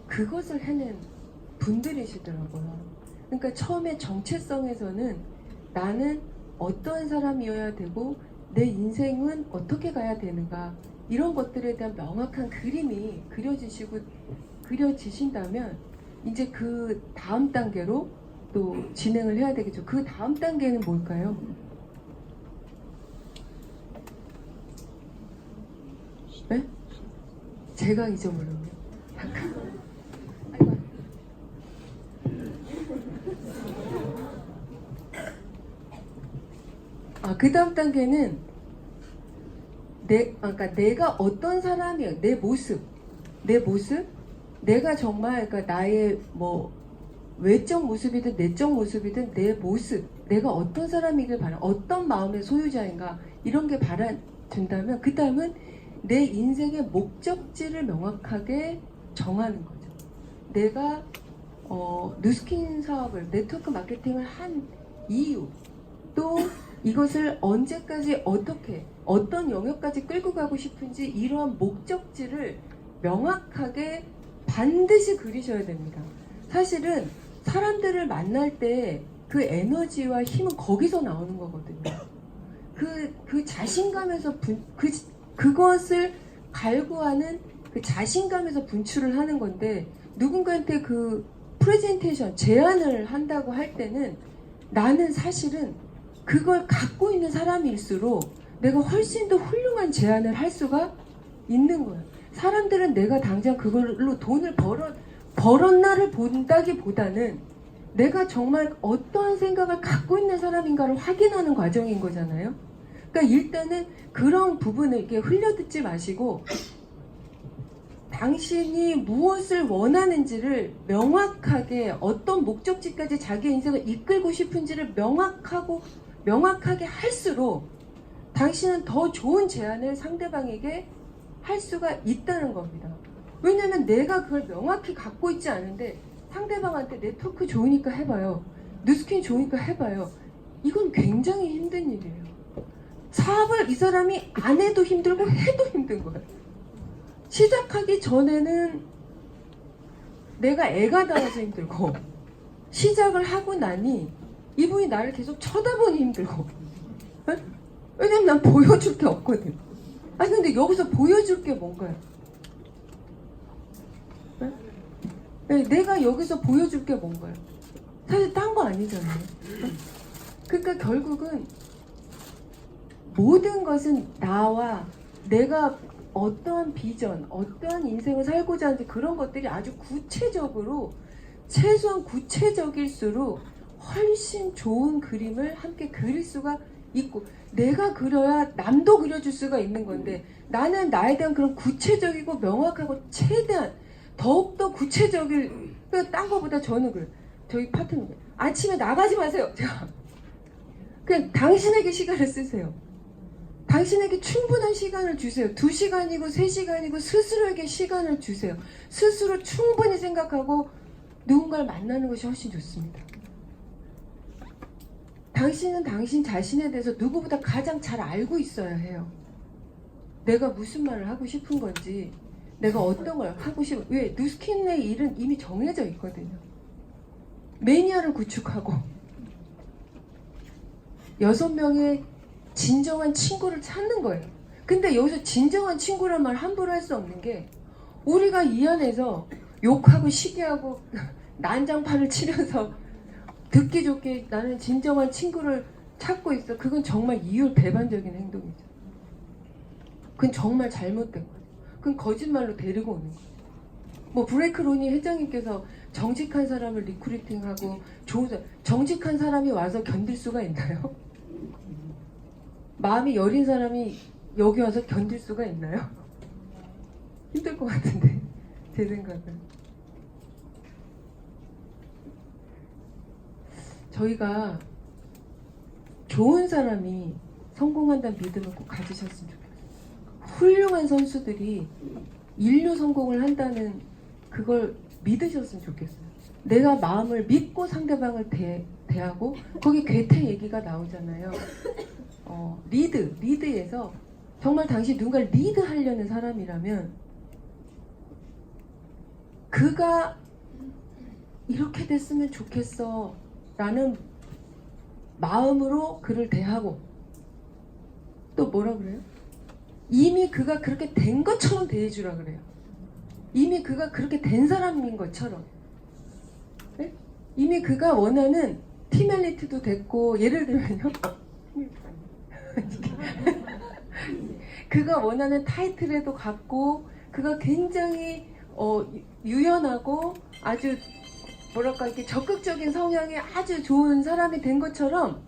그것을 해낸 분들이시더라고요. 그러니까 처음에 정체성에서는 나는 어떠한 사람이어야 되고 내 인생은 어떻게 가야 되는가 이런 것들에 대한 명확한 그림이 그려지신다면 이제 그 다음 단계로 또 진행을 해야 되겠죠. 그 다음 단계는 뭘까요? 네? 제가 잊어버렸네요. 잠깐. 그 다음 단계는 그러니까 내가 어떤 사람이에요. 내 모습, 내가 정말 그러니까 나의 뭐 외적 모습이든 내적 모습이든 내 모습, 내가 어떤 사람이길 바라, 어떤 마음의 소유자인가 이런 게 바라준다면 그 다음은 내 인생의 목적지를 명확하게 정하는 거죠. 내가 뉴스킨 사업을 네트워크 마케팅을 한 이유 또 이것을 언제까지 어떻게 어떤 영역까지 끌고 가고 싶은지 이러한 목적지를 명확하게 반드시 그리셔야 됩니다. 사실은 사람들을 만날 때 그 에너지와 힘은 거기서 나오는 거거든요. 그 자신감에서 그것을 갈구하는 그 자신감에서 분출을 하는 건데 누군가한테 그 프레젠테이션 제안을 한다고 할 때는 나는 사실은 그걸 갖고 있는 사람일수록 내가 훨씬 더 훌륭한 제안을 할 수가 있는 거예요. 사람들은 내가 당장 그걸로 돈을 벌었나를 본다기보다는 내가 정말 어떠한 생각을 갖고 있는 사람인가를 확인하는 과정인 거잖아요. 그러니까 일단은 그런 부분을 이렇게 흘려듣지 마시고 당신이 무엇을 원하는지를 명확하게 어떤 목적지까지 자기의 인생을 이끌고 싶은지를 명확하게 할수록 당신은 더 좋은 제안을 상대방에게 할 수가 있다는 겁니다. 왜냐하면 내가 그걸 명확히 갖고 있지 않은데 상대방한테 네트워크 좋으니까 해봐요. 뉴스킨 좋으니까 해봐요. 이건 굉장히 힘든 일이에요. 사업을 이 사람이 안 해도 힘들고 해도 힘든 거예요. 시작하기 전에는 내가 애가 닿아서 힘들고 시작을 하고 나니 이분이 나를 계속 쳐다보니 힘들고 왜냐면 난 보여줄 게 없거든. 아니 근데 여기서 보여줄 게 뭔가요? 내가 여기서 보여줄 게 뭔가요? 사실 딴 거 아니잖아요. 그러니까 결국은 모든 것은 나와 내가 어떠한 비전, 어떠한 인생을 살고자 하는지 그런 것들이 아주 구체적으로 최소한 구체적일수록 훨씬 좋은 그림을 함께 그릴 수가 있고 내가 그려야 남도 그려줄 수가 있는 건데 나는 나에 대한 그런 구체적이고 명확하고 최대한 더욱더 구체적일 딴 거보다 저는 그래요. 저희 파트너 아침에 나가지 마세요. 그냥 당신에게 시간을 쓰세요. 당신에게 충분한 시간을 주세요. 2시간이고 3시간이고 스스로에게 시간을 주세요. 스스로 충분히 생각하고 누군가를 만나는 것이 훨씬 좋습니다. 당신은 당신 자신에 대해서 누구보다 가장 잘 알고 있어야 해요. 내가 무슨 말을 하고 싶은 건지, 내가 어떤 걸 하고 싶은, 왜? 누스킨의 일은 이미 정해져 있거든요. 매니아를 구축하고 6명의 진정한 친구를 찾는 거예요. 근데 여기서 진정한 친구란 말 함부로 할 수 없는 게, 우리가 이 안에서 욕하고 시기하고 난장판을 치면서 듣기 좋게 나는 진정한 친구를 찾고 있어. 그건 정말 이율배반적인 행동이죠. 그건 정말 잘못된 거예요. 그건 거짓말로 데리고 오는 거예요. 뭐 브레이크 로니 회장님께서 정직한 사람을 리크루팅하고 정직한 사람이 와서 견딜 수가 있나요? 마음이 여린 사람이 여기 와서 견딜 수가 있나요? 힘들 것 같은데, 제 생각은. 저희가 좋은 사람이 성공한다는 믿음을 꼭 가지셨으면 좋겠어요. 훌륭한 선수들이 인류 성공을 한다는 그걸 믿으셨으면 좋겠어요. 내가 마음을 믿고 상대방을 대하고, 거기 괴테 얘기가 나오잖아요. 리드에서 정말 당신 누군가를 리드하려는 사람이라면 그가 이렇게 됐으면 좋겠어 라는 마음으로 그를 대하고, 또 뭐라 그래요? 이미 그가 그렇게 된 것처럼 대해주라 그래요. 이미 그가 그렇게 된 사람인 것처럼. 네? 이미 그가 원하는 팀 엘리트도 됐고, 예를 들면요, 그가 원하는 타이틀에도 갔고, 그가 굉장히 유연하고 아주 뭐랄까 이렇게 적극적인 성향이 아주 좋은 사람이 된 것처럼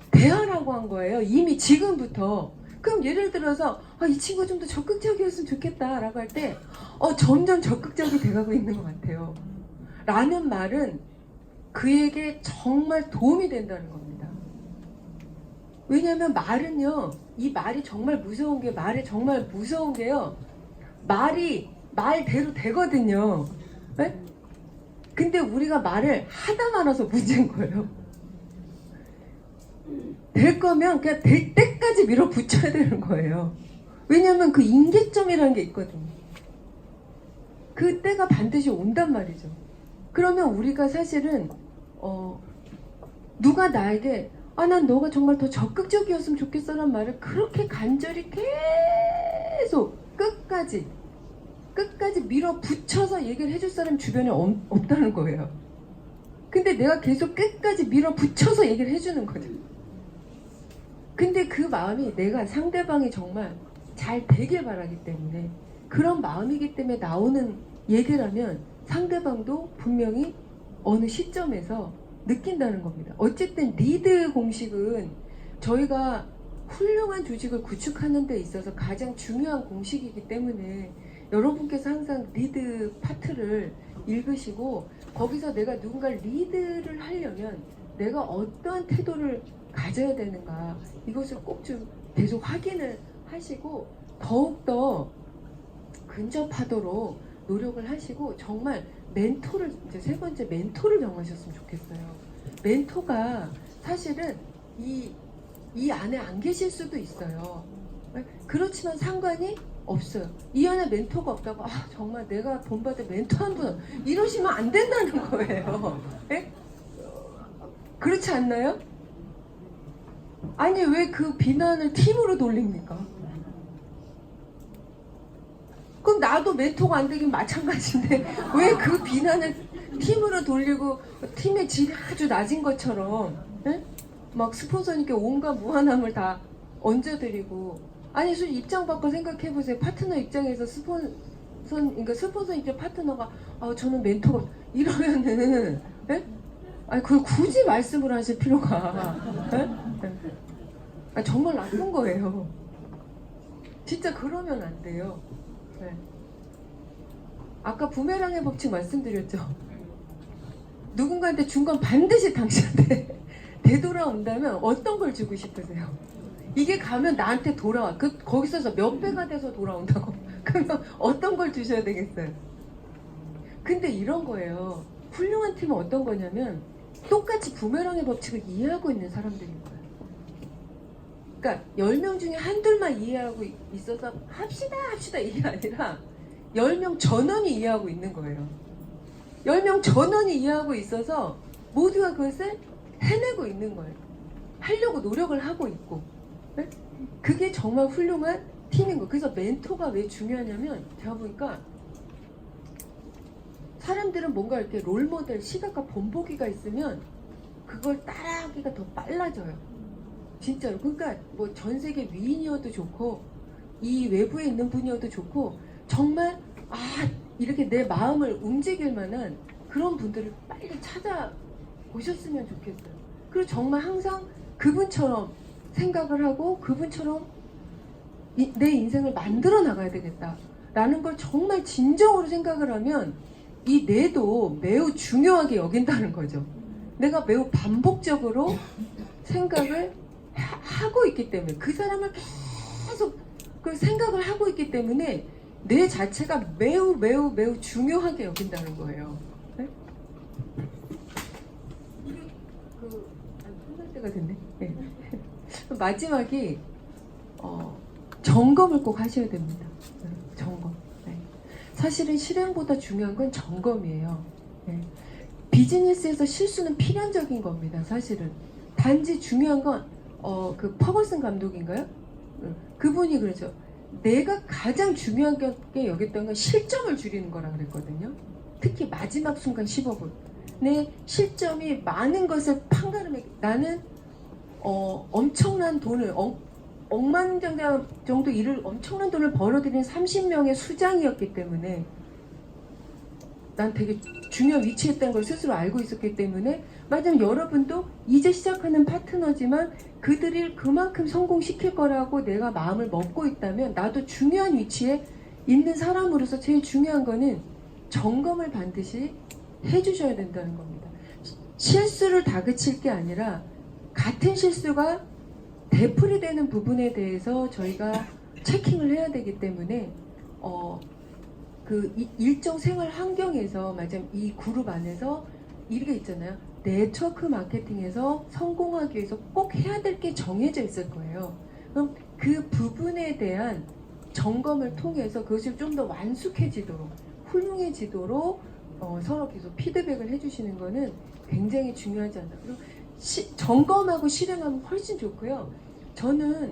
대하라고 한 거예요. 이미 지금부터. 그럼 예를 들어서 이 친구 좀 더 적극적이었으면 좋겠다 라고 할 때 점점 적극적이 돼가고 있는 것 같아요. 라는 말은 그에게 정말 도움이 된다는 겁니다. 왜냐하면 말은요, 이 말이 정말 무서운 게, 말이 정말 무서운 게요, 말이 말대로 되거든요. 네? 근데 우리가 말을 하다 말아서 문제인 거예요. 될 거면 그냥 될 때까지 밀어붙여야 되는 거예요. 왜냐하면 그 임계점이라는 게 있거든요. 그 때가 반드시 온단 말이죠. 그러면 우리가 사실은 누가 나에게 난 너가 정말 더 적극적이었으면 좋겠어 라는 말을 그렇게 간절히 계속 끝까지 밀어붙여서 얘기를 해줄 사람 주변에 없다는 거예요. 근데 내가 계속 끝까지 밀어붙여서 얘기를 해주는 거죠. 근데 그 마음이 내가 상대방이 정말 잘 되길 바라기 때문에, 그런 마음이기 때문에 나오는 얘기라면 상대방도 분명히 어느 시점에서 느낀다는 겁니다. 어쨌든 리드 공식은 저희가 훌륭한 조직을 구축하는 데 있어서 가장 중요한 공식이기 때문에 여러분께서 항상 리드 파트를 읽으시고, 거기서 내가 누군가 리드를 하려면 내가 어떠한 태도를 가져야 되는가, 이것을 꼭 좀 계속 확인을 하시고 더욱더 근접하도록 노력을 하시고, 정말 멘토를, 이제 세 번째 멘토를 정하셨으면 좋겠어요. 멘토가 사실은 이 안에 안 계실 수도 있어요. 그렇지만 상관이 없어요. 이 안에 멘토가 없다고 정말 내가 본받을 멘토 한 분 이러시면 안 된다는 거예요. 네? 그렇지 않나요? 아니 왜 그 비난을 팀으로 돌립니까? 그럼 나도 멘토가 안 되긴 마찬가지인데 왜 그 비난을 팀으로 돌리고 팀의 질이 아주 낮은 것처럼, 네? 막 스폰서님께 온갖 무한함을 다 얹어드리고, 아니 솔직히 입장 바꿔 생각해보세요. 파트너 입장에서 그러니까 스폰서 입장 파트너가 저는 멘토가 이러면은, 네? 아니 그걸 굳이 말씀을 하실 필요가, 네? 정말 나쁜 거예요. 진짜 그러면 안 돼요. 네. 아까 부메랑의 법칙 말씀드렸죠. 누군가한테 준 건 반드시 당신한테 되돌아온다면 어떤 걸 주고 싶으세요? 이게 가면 나한테 돌아와. 거기서 몇 배가 돼서 돌아온다고. 그러면 어떤 걸 주셔야 되겠어요? 근데 이런 거예요. 훌륭한 팀은 어떤 거냐면 똑같이 부메랑의 법칙을 이해하고 있는 사람들인 거예요. 그러니까 10명 중에 한둘만 이해하고 있어서 합시다 이게 아니라 10명 전원이 이해하고 있는 거예요. 10명 전원이 이해하고 있어서 모두가 그것을 해내고 있는 거예요. 하려고 노력을 하고 있고. 네? 그게 정말 훌륭한 팀인 거예요. 그래서 멘토가 왜 중요하냐면 제가 보니까 사람들은 뭔가 이렇게 롤모델, 시각과 본보기가 있으면 그걸 따라하기가 더 빨라져요. 진짜로. 그러니까 뭐 전 세계 위인이어도 좋고 이 외부에 있는 분이어도 좋고 정말 이렇게 내 마음을 움직일 만한 그런 분들을 빨리 찾아보셨으면 좋겠어요. 그리고 정말 항상 그분처럼 생각을 하고 그분처럼 내 인생을 만들어 나가야 되겠다라는 걸 정말 진정으로 생각을 하면 이 뇌도 매우 중요하게 여긴다는 거죠. 내가 매우 반복적으로 생각을 하고 있기 때문에 그 사람을 계속 그 생각을 하고 있기 때문에 뇌 자체가 매우 중요하게 여긴다는 거예요. 네? 이게 끝날 때가 됐네. 네. 마지막이 점검을 꼭 하셔야 됩니다. 점검. 네. 사실은 실행보다 중요한 건 점검이에요. 네. 비즈니스에서 실수는 필연적인 겁니다. 사실은 단지 중요한 건 그 퍼거슨 감독인가요? 그분이 그러죠. 내가 가장 중요하게 여겼던 건 실점을 줄이는 거라 그랬거든요. 특히 마지막 순간 15분. 내 실점이 많은 것을 판가름해. 나는 엄청난 돈을 억만장자 정도 일을 엄청난 돈을 벌어들인 30명의 수장이었기 때문에 난 되게 중요한 위치에 있다는 걸 스스로 알고 있었기 때문에 맞으면 여러분도 이제 시작하는 파트너지만 그들을 그만큼 성공시킬 거라고 내가 마음을 먹고 있다면 나도 중요한 위치에 있는 사람으로서 제일 중요한 거는 점검을 반드시 해주셔야 된다는 겁니다. 실수를 다그칠 게 아니라 같은 실수가 되풀이되는 부분에 대해서 저희가 체킹을 해야 되기 때문에 그 일정 생활 환경에서 맞으면 이 그룹 안에서 이게 있잖아요. 네트워크 마케팅에서 성공하기 위해서 꼭 해야 될 게 정해져 있을 거예요. 그럼 그 부분에 대한 점검을 통해서 그것을 좀 더 완숙해지도록 훌륭해지도록 서로 계속 피드백을 해주시는 거는 굉장히 중요하지 않나. 그리고 점검하고 실행하면 훨씬 좋고요. 저는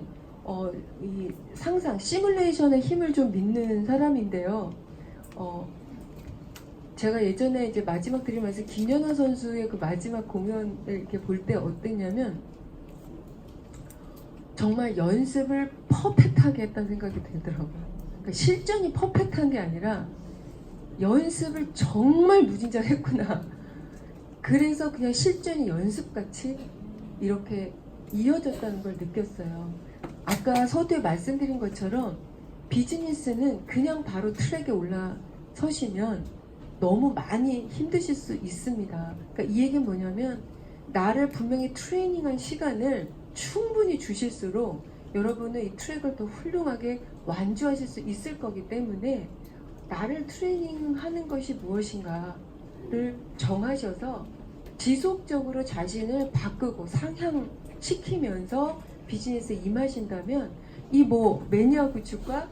이 상상, 시뮬레이션의 힘을 좀 믿는 사람인데요. 제가 예전에 이제 마지막 드린 말씀 김연아 선수의 그 마지막 공연을 이렇게 볼 때 어땠냐면 정말 연습을 퍼펙트하게 했다는 생각이 들더라고요. 그러니까 실전이 퍼펙트한 게 아니라 연습을 정말 무진장 했구나. 그래서 그냥 실전이 연습같이 이렇게 이어졌다는 걸 느꼈어요. 아까 서두에 말씀드린 것처럼 비즈니스는 그냥 바로 트랙에 올라서시면 너무 많이 힘드실 수 있습니다. 그러니까 이 얘기는 뭐냐면 나를 분명히 트레이닝한 시간을 충분히 주실수록 여러분은 이 트랙을 더 훌륭하게 완주하실 수 있을 거기 때문에 나를 트레이닝하는 것이 무엇인가를 정하셔서 지속적으로 자신을 바꾸고 상향시키면서 비즈니스에 임하신다면 이 뭐 매니아 구축과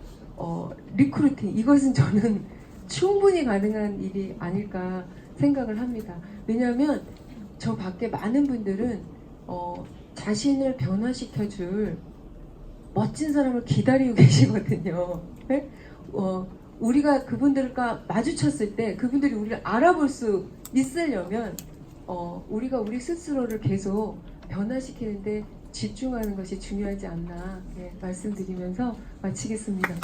리크루팅 이것은 저는 충분히 가능한 일이 아닐까 생각을 합니다. 왜냐하면 저 밖에 많은 분들은 자신을 변화시켜줄 멋진 사람을 기다리고 계시거든요. 네? 우리가 그분들과 마주쳤을 때 그분들이 우리를 알아볼 수 있으려면 우리가 우리 스스로를 계속 변화시키는데 집중하는 것이 중요하지 않나 말씀드리면서 마치겠습니다.